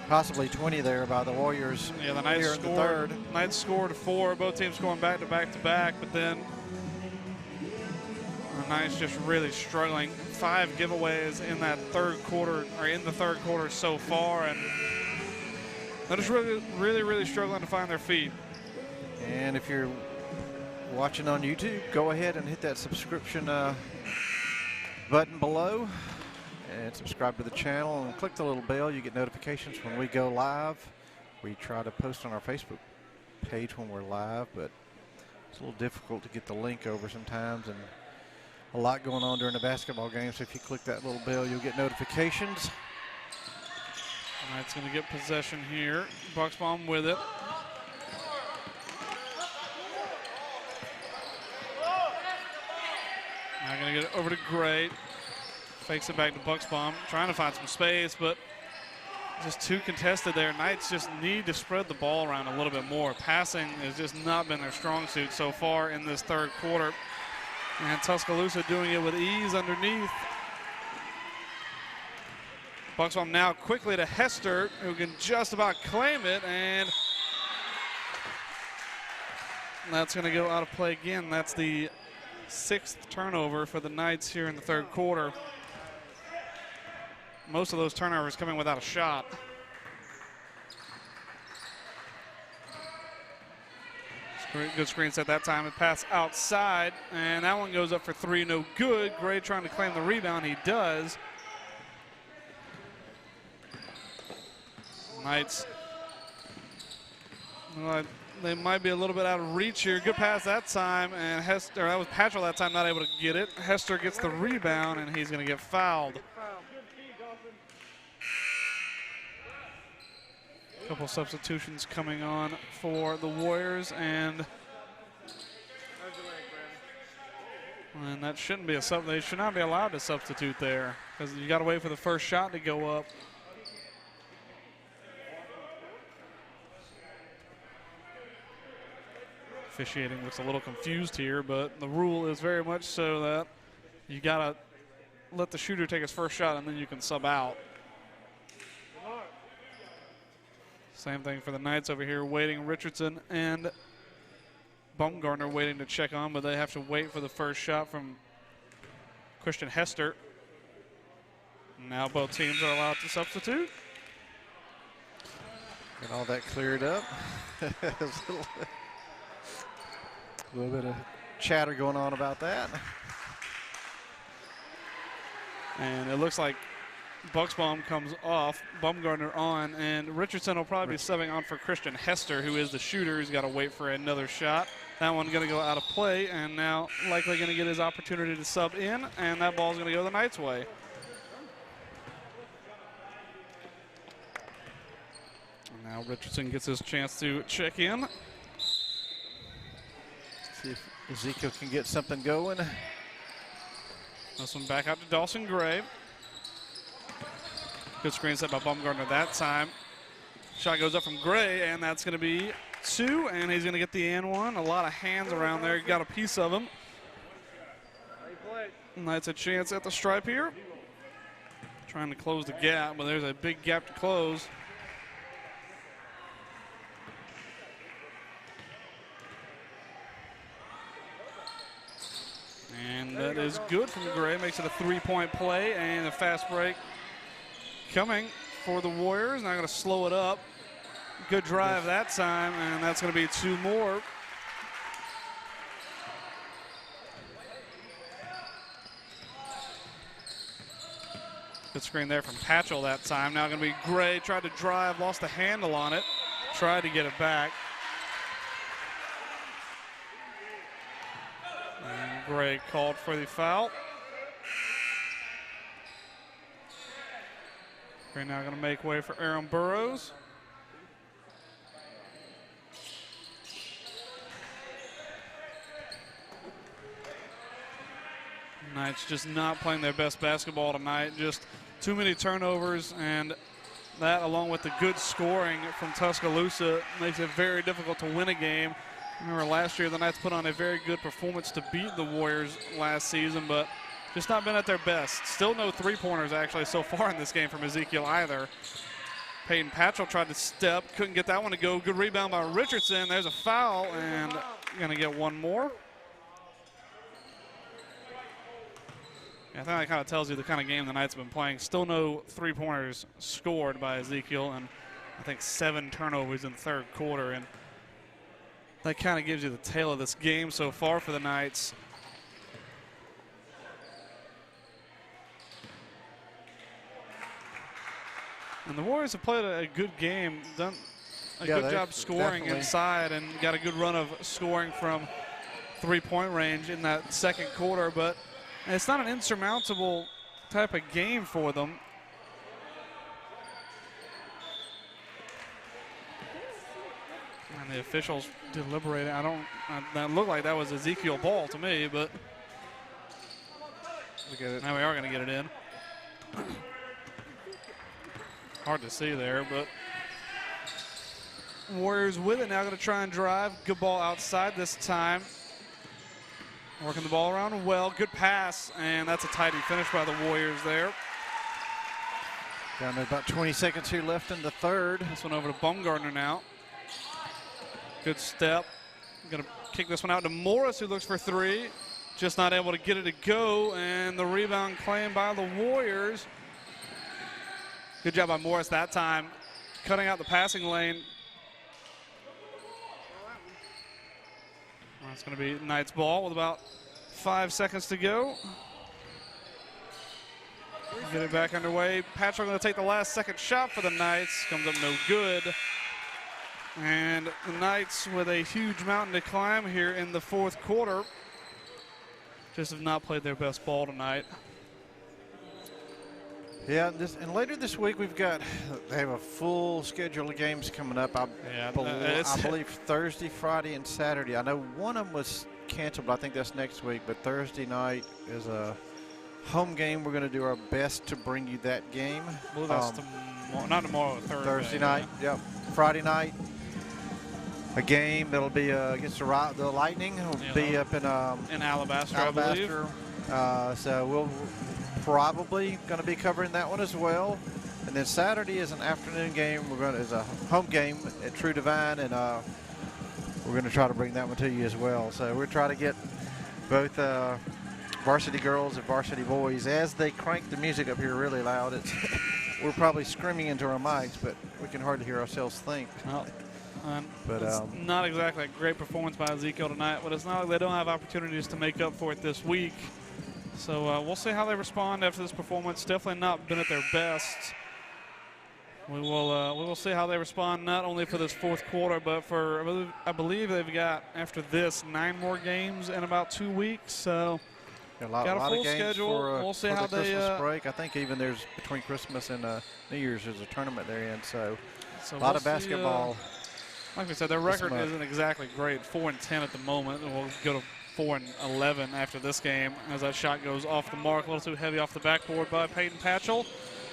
possibly 20 there by the Warriors. Yeah, the Knights here in the scored. third. Knights scored 4. Both teams scoring back to back to back, but then the Knights just really struggling. 5 giveaways in that third quarter, or in the third quarter so far, and they're just really struggling to find their feet. And if you're watching on YouTube, go ahead and hit that subscription button below and subscribe to the channel and click the little bell. You get notifications when we go live. We try to post on our Facebook page when we're live, but it's a little difficult to get the link over sometimes, and a lot going on during the basketball game. So if you click that little bell, you'll get notifications. Knight's going to get possession here. Bucksbaum with it. Now going to get it over to Gray. Fakes it back to Bucksbaum, trying to find some space, but just too contested there. Knights just need to spread the ball around a little bit more. Passing has just not been their strong suit so far in this third quarter. And Tuscaloosa doing it with ease underneath. Bucksbaum now quickly to Hester, who can just about claim it, and that's going to go out of play again. That's the 6th turnover for the Knights here in the third quarter. Most of those turnovers coming without a shot. Good screen set that time. It passed outside, and that one goes up for 3, no good. Gray trying to claim the rebound. He does. Knights, well, they might be a little bit out of reach here. Good pass that time, and Hester, that was Patrol that time, not able to get it. Hester gets the rebound, and he's going to get fouled. A couple substitutions coming on for the Warriors, and that shouldn't be a sub. They should not be allowed to substitute there, because you got to wait for the first shot to go up. Officiating looks a little confused here, but the rule is very much so that you gotta let the shooter take his first shot, and then you can sub out. Same thing for the Knights over here, waiting. Richardson and Baumgartner waiting to check on, but they have to wait for the first shot from Christian Hester. Now both teams are allowed to substitute. Get all that cleared up. A little bit of chatter going on about that. And it looks like Bucksbaum comes off, Baumgartner on, and Richardson will probably be subbing on for Christian Hester, who is the shooter. He's got to wait for another shot. That one's going to go out of play, and now likely going to get his opportunity to sub in, and that ball's going to go the Knights' way. And now Richardson gets his chance to check in. See if Ezekiel can get something going. This one back out to Dawson Gray. Good screen set by Baumgartner that time. Shot goes up from Gray, and that's going to be 2, and he's going to get the and one. A lot of hands around there. Got a piece of him. Knights a chance at the stripe here. Trying to close the gap, but there's a big gap to close. And that is good from Gray. Makes it a 3-point play, and a fast break coming for the Warriors. Now going to slow it up. Good drive that time, and that's going to be 2 more. Good screen there from Patchell that time. Now going to be Gray. Tried to drive, lost the handle on it. Tried to get it back. And Gray called for the foul. Gray now going to make way for Aaron Burrows. Knights just not playing their best basketball tonight. Just too many turnovers, and that, along with the good scoring from Tuscaloosa, makes it very difficult to win a game. Remember last year the Knights put on a very good performance to beat the Warriors last season, but just not been at their best. Still no three-pointers actually so far in this game from Ezekiel either. Peyton Patchell tried to step, couldn't get that one to go. Good rebound by Richardson. There's a foul, and gonna get one more. Yeah, I think that kind of tells you the kind of game the Knights have been playing. Still no three-pointers scored by Ezekiel, and I think 7 turnovers in the third quarter. And that kind of gives you the tale of this game so far for the Knights. And the Warriors have played a good game, done a good job scoring inside, and got a good run of scoring from three-point range in that second quarter, but it's not an insurmountable type of game for them. And the officials deliberating. That looked like that was Ezekiel ball to me, but now we are going to get it in. Hard to see there, but Warriors with it now, going to try and drive. Good ball outside this time. Working the ball around well. Good pass, and that's a tidy finish by the Warriors there. Down to about 20 seconds here left in the third. This one over to Baumgartner now. Good step. Going to kick this one out to Morris, who looks for 3. Just not able to get it to go, and the rebound claimed by the Warriors. Good job by Morris that time, cutting out the passing lane. That's going to be Knights ball with about 5 seconds to go. Get it back underway. Patrick going to take the last second shot for the Knights. Comes up no good. And the Knights with a huge mountain to climb here in the fourth quarter. Just have not played their best ball tonight. Yeah, and later this week they have a full schedule of games coming up. I believe Thursday, Friday, and Saturday. I know one of them was canceled, but I think that's next week. But Thursday night is a home game. We're going to do our best to bring you that game. Well, that's not tomorrow, Thursday night. Yep. Friday night, a game that'll be against the Lightning. It'll be up in Alabaster, I believe. So we'll probably going to be covering that one as well. And then Saturday is an afternoon game. It's a home game at True Divine, and we're going to try to bring that one to you as well. So we're trying to get both varsity girls and varsity boys. As they crank the music up here really loud, we're probably screaming into our mics, but we can hardly hear ourselves think. Well, but it's not exactly a great performance by Ezekiel tonight, but it's not like they don't have opportunities to make up for it this week. So we'll see how they respond after this performance. Definitely not been at their best. We will see how they respond, not only for this fourth quarter, but for, I believe they've got, after this, 9 more games in about 2 weeks. So got a lot full of games schedule. We'll see how the they Christmas break. I think even there's between Christmas and New Year's there's a tournament they're in. So a lot of basketball. Like we said, their record isn't exactly great. 4-10 at the moment. We'll go to 4-11 after this game as that shot goes off the mark, a little too heavy off the backboard by Peyton Patchell.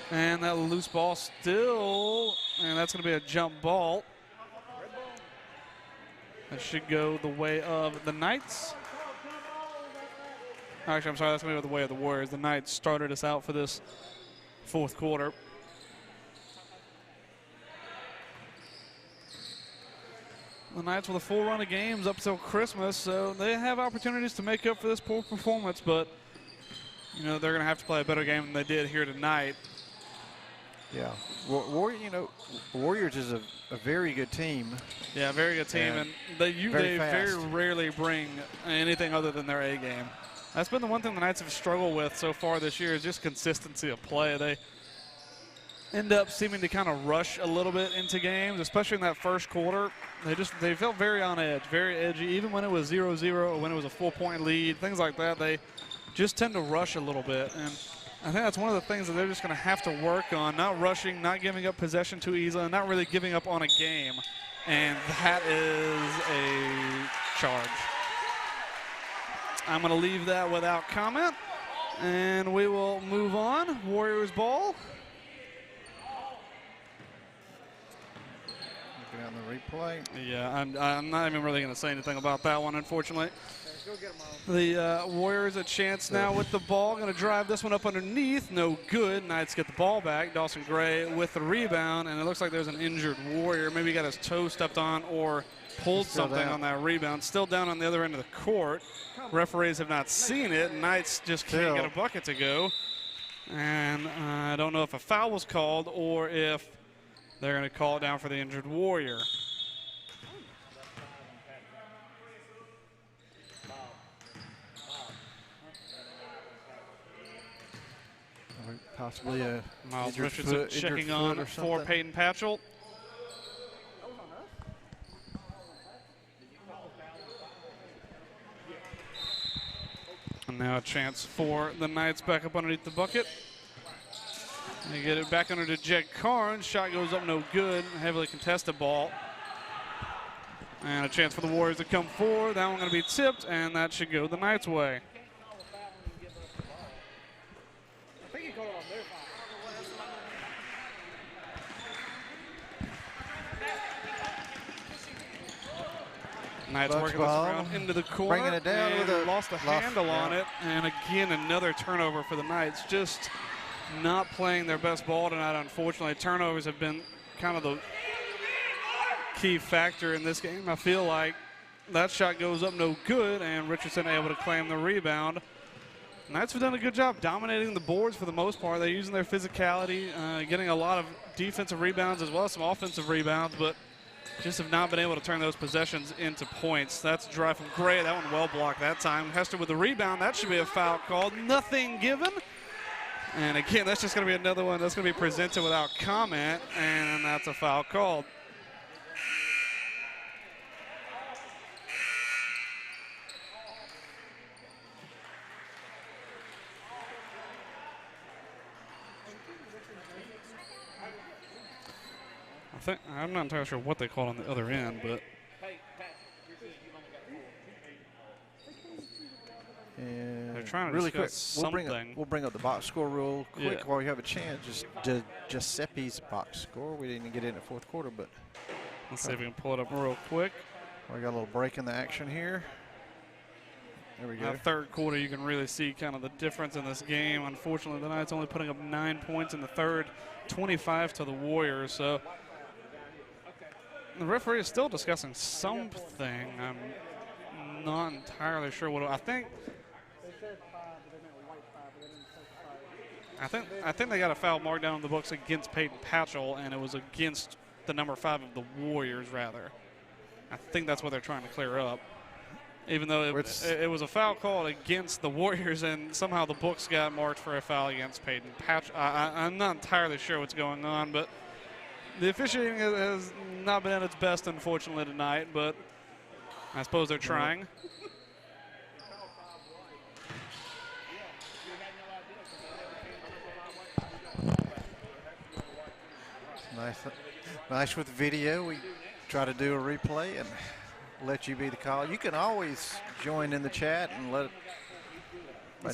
And that loose ball still, and that's going to be a jump ball. That should go the way of the Knights. Actually, I'm sorry, that's going to go the way of the Warriors. The Knights started us out for this fourth quarter. The Knights with a full run of games up till Christmas, so they have opportunities to make up for this poor performance, but you know they're going to have to play a better game than they did here tonight. Yeah, Warriors is a very good team. Yeah, very good team, and they very rarely bring anything other than their A game. That's been the one thing the Knights have struggled with so far this year is just consistency of play. They end up seeming to kind of rush a little bit into games, especially in that first quarter. They felt very on edge, very edgy, even when it was 0-0 or when it was a 4-point lead, things like that. They just tend to rush a little bit, and I think that's one of the things that they're just going to have to work on, not rushing, not giving up possession too easily, and not really giving up on a game. And that is a charge. I'm going to leave that without comment, and we will move on. Warriors ball. Looking on the replay. Yeah, I'm not even really going to say anything about that one, unfortunately. The Warriors a chance now with the ball. Going to drive this one up underneath. No good. Knights get the ball back. Dawson Gray with the rebound, and it looks like there's an injured Warrior. Maybe got his toe stepped on or pulled something on that rebound. Still down on the other end of the court. Referees have not seen it. Knights just can't get a bucket to go. And I don't know if a foul was called or if they're going to call it down for the injured Warrior. Possibly a Miles Richardson checking on for Peyton Patchell. And now a chance for the Knights back up underneath the bucket. They get it back under to Jed Carnes. Shot goes up, no good. Heavily contested ball. And a chance for the Warriors to come forward. That one going to be tipped, and that should go the Knights' way. Knights working this around into the corner. Bringing it down with lost the handle on it. And again, another turnover for the Knights. Just not playing their best ball tonight, unfortunately. Turnovers have been kind of the key factor in this game. I feel like that shot goes up no good, and Richardson able to claim the rebound. Knights have done a good job dominating the boards for the most part. They're using their physicality, getting a lot of defensive rebounds as well as some offensive rebounds, but just have not been able to turn those possessions into points. That's a drive from Gray. That one well blocked that time. Hester with the rebound. That should be a foul called. Nothing given. And again, that's just going to be another one that's going to be presented without comment, and that's a foul called. I'm not entirely sure what they called on the other end, but and they're trying to really quick. something. We'll bring up the box score real quick while you have a chance. Just Giuseppe's box score. We didn't get in the fourth quarter, but let's see if we can pull it up real quick. We got a little break in the action here. There we go. Third quarter, you can really see kind of the difference in this game. Unfortunately, the Knights only putting up 9 points in the third, 25 to the Warriors. So the referee is still discussing something. I'm not entirely sure what. I think they got a foul marked down in the books against Peyton Patchell, and it was against the number 5 of the Warriors, rather. I think that's what they're trying to clear up. Even though it was a foul called against the Warriors, and somehow the books got marked for a foul against Peyton Patchell. I'm not entirely sure what's going on, but the officiating has not been at its best, unfortunately, tonight, but I suppose they're trying. Nice with video. We try to do a replay and let you be the call. You can always join in the chat and let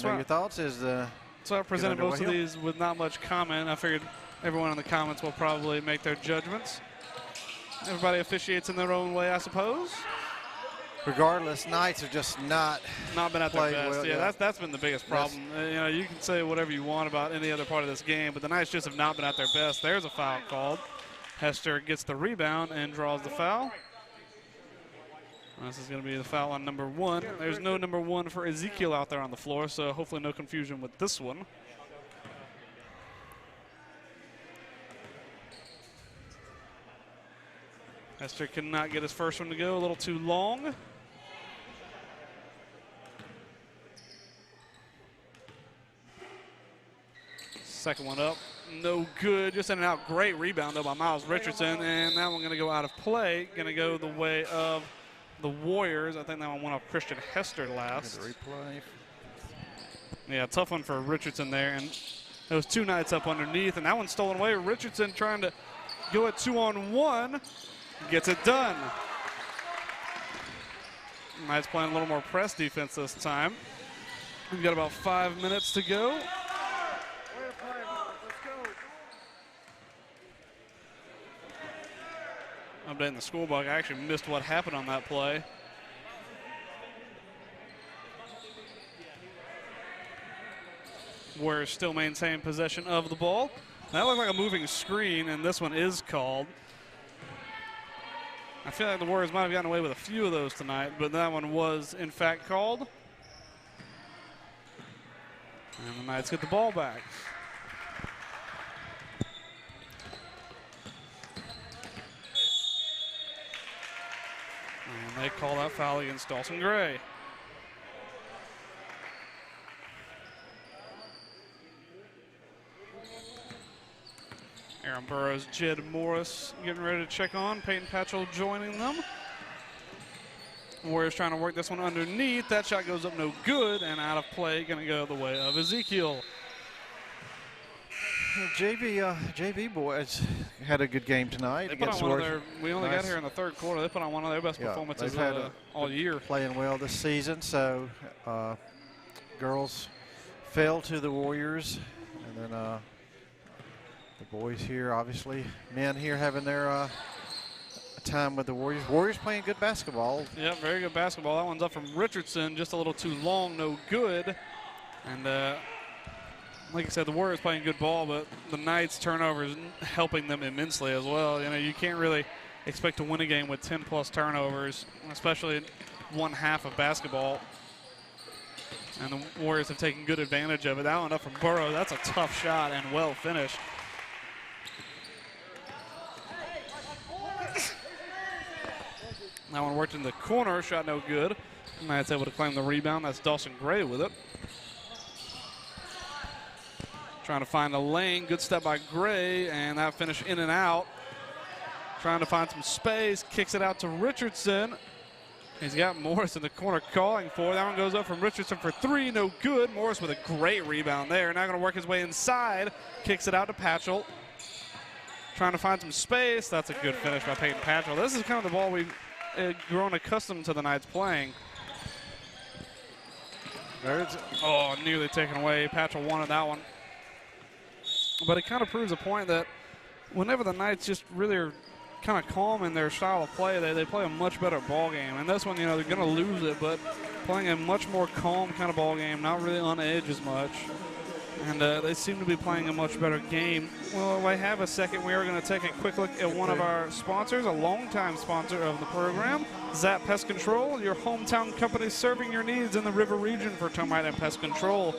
your thoughts as so I presented most of these with not much comment. I figured everyone in the comments will probably make their judgments. Everybody officiates in their own way, I suppose. Regardless, Knights have just not been at their best. Well, yeah, that's been the biggest problem. Yes. You can say whatever you want about any other part of this game, but the Knights just have not been at their best. There's a foul called. Hester gets the rebound and draws the foul. This is going to be the foul on number 1. There's no number 1 for Ezekiel out there on the floor, so hopefully no confusion with this one. Hester cannot get his first one to go, a little too long. Second one up, no good, just in and out. Great rebound though by Miles Richardson, and that one going to go out of play, going to go the way of the Warriors. I think that one went off Christian Hester last. Replay. Yeah, tough one for Richardson there, and those 2 Knights up underneath, and that one's stolen away. Richardson trying to go at 2-on-1, gets it done. Knights playing a little more press defense this time. We've got about 5 minutes to go. Updating the score book, I actually missed what happened on that play. Warriors still maintain possession of the ball. That looked like a moving screen, and this one is called. I feel like the Warriors might have gotten away with a few of those tonight, but that one was, in fact, called. And the Knights get the ball back. And they call that foul against Dawson Gray. Aaron Burrows, Jed Morris getting ready to check on. Peyton Patchell joining them. Warriors trying to work this one underneath. That shot goes up no good and out of play. Going to go the way of Ezekiel. JV boys had a good game tonight. They put on one of their, we only got here in the third quarter. They put on one of their best performances all year. Playing well this season. So girls fell to the Warriors, and then the boys here, obviously, men here having their time with the Warriors. Warriors playing good basketball. Yeah, very good basketball. That one's up from Richardson, just a little too long, no good. And like I said, the Warriors playing good ball, but the Knights' turnovers helping them immensely as well. You can't really expect to win a game with 10-plus turnovers, especially in one half of basketball. And the Warriors have taken good advantage of it. That one up from Burrow. That's a tough shot and well finished. That one worked in the corner, shot no good. Knights able to claim the rebound. That's Dawson Gray with it. Trying to find a lane. Good step by Gray, and that finish in and out. Trying to find some space. Kicks it out to Richardson. He's got Morris in the corner calling for it. That one goes up from Richardson for 3. No good. Morris with a great rebound there. Now going to work his way inside. Kicks it out to Patchell. Trying to find some space. That's a good finish by Peyton Patchell. This is kind of the ball we've grown accustomed to the Knights playing. Oh, nearly taken away. Patchell wanted that one. But it kind of proves a point that whenever the Knights just really are kind of calm in their style of play. They play a much better ball game. And this one, you know, they're going to lose it, but playing a much more calm kind of ball game, not really on edge as much. And they seem to be playing a much better game. Well, I have a second. We are going to take a quick look at one of our sponsors, a longtime sponsor of the program, Zap Pest Control, your hometown company serving your needs in the river region for termite and pest control.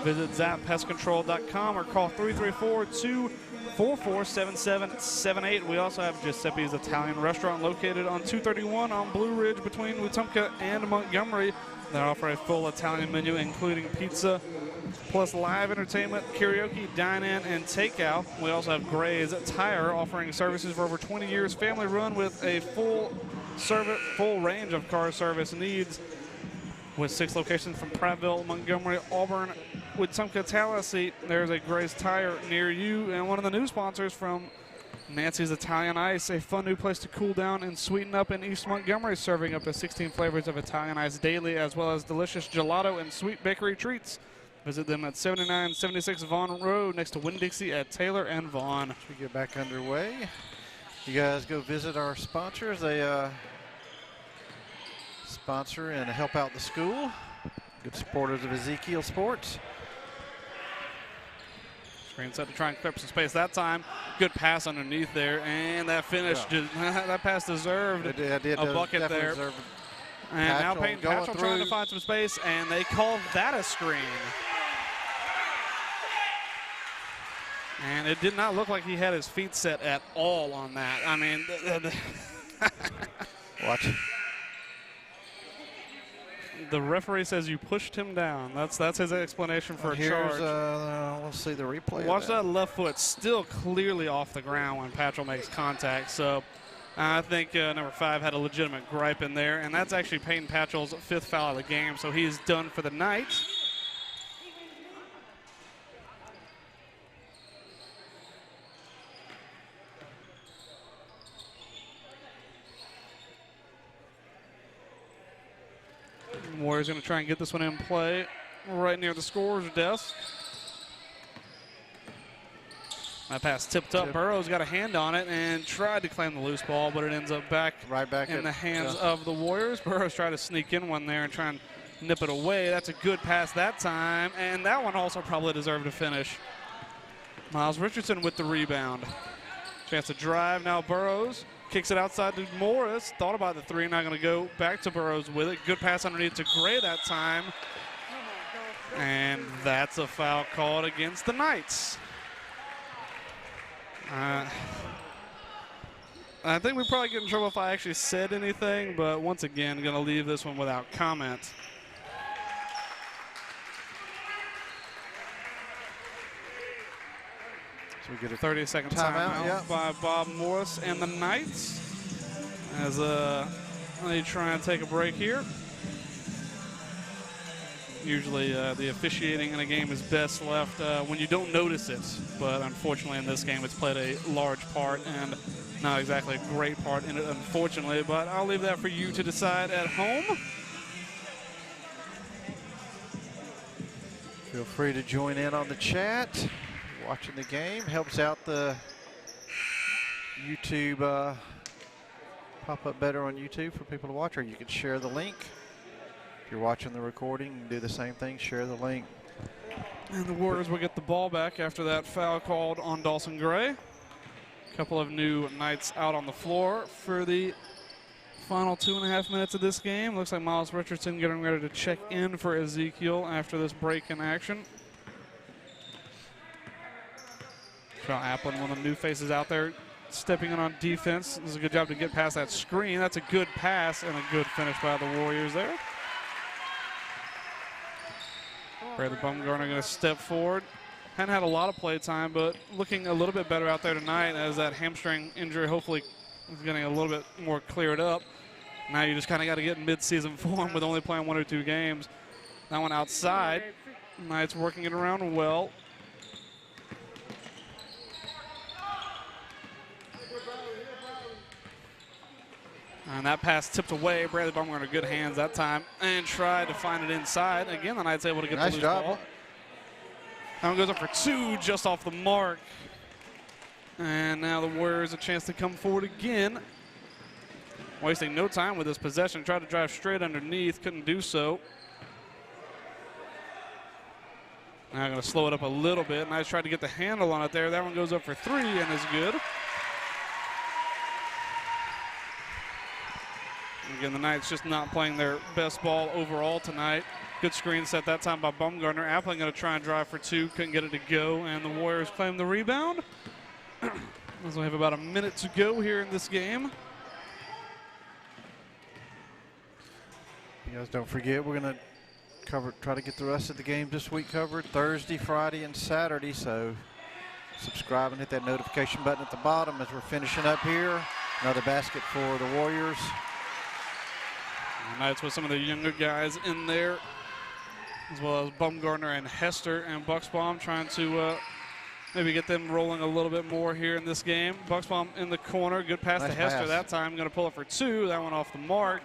Visit zappestcontrol.com or call 334-244-7778. We also have Giuseppe's Italian Restaurant located on 231 on Blue Ridge between Wetumpka and Montgomery. They offer a full Italian menu including pizza, plus live entertainment, karaoke, dine-in, and takeout. We also have Gray's Tire offering services for over 20 years, family run with a full range of car service needs. With 6 locations from Prattville, Montgomery, Auburn, Wetumpka, Tallahassee, there's a Gray's Tire near you. And one of the new sponsors from Nancy's Italian Ice, a fun new place to cool down and sweeten up in East Montgomery, serving up to 16 flavors of Italian Ice daily, as well as delicious gelato and sweet bakery treats. Visit them at 7976 Vaughn Road next to Winn-Dixie at Taylor and Vaughn. As we get back underway, you guys go visit our sponsors. They sponsor and help out the school. Good supporters of Ezekiel Sports. Screen set to try and clear up some space that time. Good pass underneath there, and that finish, that pass deserved a bucket there. And now Peyton Patchell trying to find some space, and they call that a screen. And it did not look like he had his feet set at all on that. I mean, watch. The referee says you pushed him down. That's his explanation for a charge. We'll see the replay. Watch that left foot still clearly off the ground when Patchell makes contact. So I think number 5 had a legitimate gripe in there, and that's actually Peyton Patchell's 5th foul of the game. So he is done for the night. Warriors going to try and get this one in play right near the scorer's desk. That pass tipped up. Burrows got a hand on it and tried to claim the loose ball, but it ends up right back in the hands of the Warriors. Burrows tried to sneak in one there and try and nip it away. That's a good pass that time, and that one also probably deserved a finish. Miles Richardson with the rebound. Chance to drive now. Burrows kicks it outside to Morris. Thought about the 3, not going to go back to Burrows with it. Good pass underneath to Gray that time. And that's a foul called against the Knights. I think we probably get in trouble if I actually said anything, but once again, going to leave this one without comment. So we get a 30-second timeout by Bob Morris and the Knights as they try and take a break here. Usually the officiating in a game is best left when you don't notice it, but unfortunately in this game it's played a large part and not exactly a great part in it, unfortunately, but I'll leave that for you to decide at home. Feel free to join in on the chat. Watching the game helps out the YouTube, pop up better on YouTube for people to watch, or you can share the link. If you're watching the recording, you can do the same thing, share the link. And the Warriors will get the ball back after that foul called on Dawson Gray. A couple of new Knights out on the floor for the final 2.5 minutes of this game. Looks like Miles Richardson getting ready to check in for Ezekiel after this break in action. Trout Applin, one of the new faces out there, stepping in on defense. Does a good job to get past that screen. That's a good pass and a good finish by the Warriors there. Bradley Bumgarner going to step forward. Hadn't had a lot of play time, but looking a little bit better out there tonight as that hamstring injury hopefully is getting a little bit more cleared up. Now you just kind of got to get in mid-season form with only playing 1 or 2 games. That one outside. Knights working it around well. And that pass tipped away. Bradley Bumgarner, good hands that time, and tried to find it inside. Again, the Knights able to get the loose ball. That one goes up for 2, just off the mark. And now the Warriors a chance to come forward again. Wasting no time with this possession. Tried to drive straight underneath, couldn't do so. Now going to slow it up a little bit. Nice tried to get the handle on it there. That one goes up for 3 and is good. Again, the Knights just not playing their best ball overall tonight. Good screen set that time by Baumgartner. Appling going to try and drive for 2. Couldn't get it to go, and the Warriors claim the rebound. As we have about a minute to go here in this game. You guys don't forget, we're going to try to get the rest of the game this week covered Thursday, Friday, and Saturday. So subscribe and hit that notification button at the bottom as we're finishing up here. Another basket for the Warriors. The Knights with some of the younger guys in there, as well as Baumgartner and Hester and Bucksbaum trying to maybe get them rolling a little bit more here in this game. Bucksbaum in the corner, good pass Nice to Hester pass. that time. Going to pull it for 2. That one off the mark.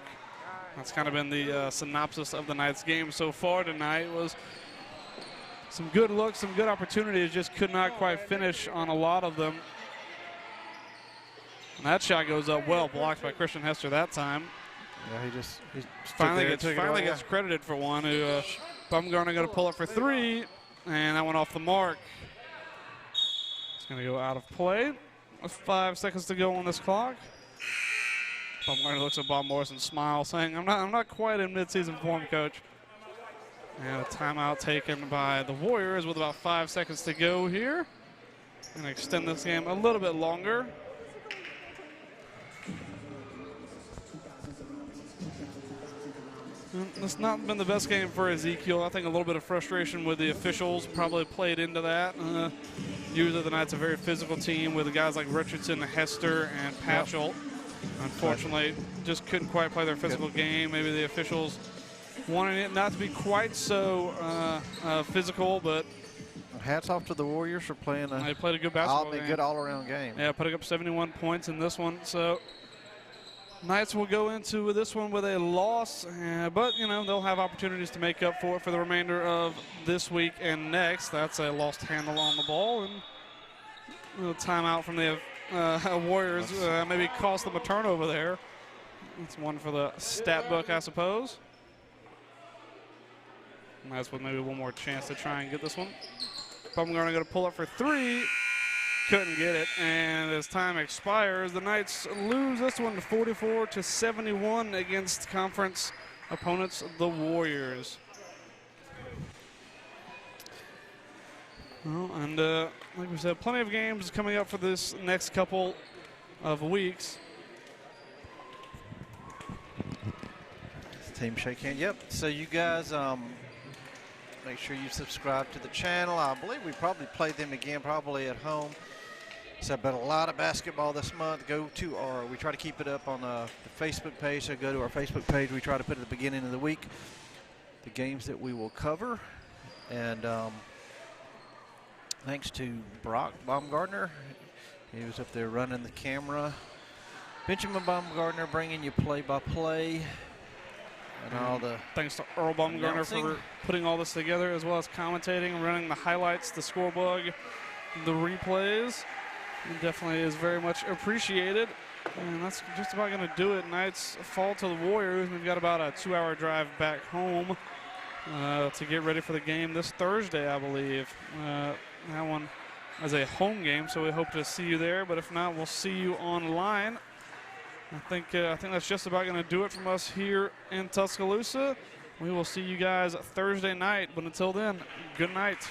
That's kind of been the synopsis of the Knights game so far tonight. Was some good looks, some good opportunities, just could not quite finish on a lot of them. And that shot goes up well, blocked by Christian Hester that time. Yeah, he Finally gets credited for one. Baumgartner going to pull it for 3, and that one off the mark. It's going to go out of play with 5 seconds to go on this clock. Baumgartner looks at Bob Morrison, smiles, saying, I'm not quite in midseason form, coach. And a timeout taken by the Warriors with about 5 seconds to go here. Going to extend this game a little bit longer. It's not been the best game for Ezekiel. I think a little bit of frustration with the officials probably played into that. Usually the Knights are a very physical team with guys like Richardson, Hester, and Patchell. Unfortunately, just couldn't quite play their physical game. Maybe the officials wanted it not to be quite so physical, but hats off to the Warriors for playing they played a good basketball game. Good all-around game. Yeah, putting up 71 points in this one. So Knights will go into this one with a loss, but, you know, they'll have opportunities to make up for it for the remainder of this week and next. That's a lost handle on the ball, and a little timeout from the Warriors maybe cost them a turnover there. That's one for the stat book, I suppose. And that's with maybe one more chance to try and get this one. Baumgartner going to pull up for 3. Couldn't get it, and as time expires, the Knights lose this one 44-71 against conference opponents, the Warriors. Well, and like we said, plenty of games coming up for this next couple of weeks. Team shake hand. Yep. So you guys make sure you subscribe to the channel. I believe we probably play them again probably at home. So, but a lot of basketball this month. We try to keep it up on the Facebook page. So go to our Facebook page. We try to put at the beginning of the week the games that we will cover. And thanks to Brock Baumgartner. He was up there running the camera. Benjamin Baumgartner bringing you play-by-play. And all the thanks to Earl Baumgartner for putting all this together, as well as commentating, running the highlights, the scorebug, the replays. It definitely is very much appreciated. And that's just about going to do it. Knights fall to the Warriors. We've got about a 2-hour drive back home to get ready for the game this Thursday, I believe. That one is a home game, so we hope to see you there. But if not, we'll see you online. I think that's just about going to do it from us here in Tuscaloosa. We will see you guys Thursday night. But until then, good night.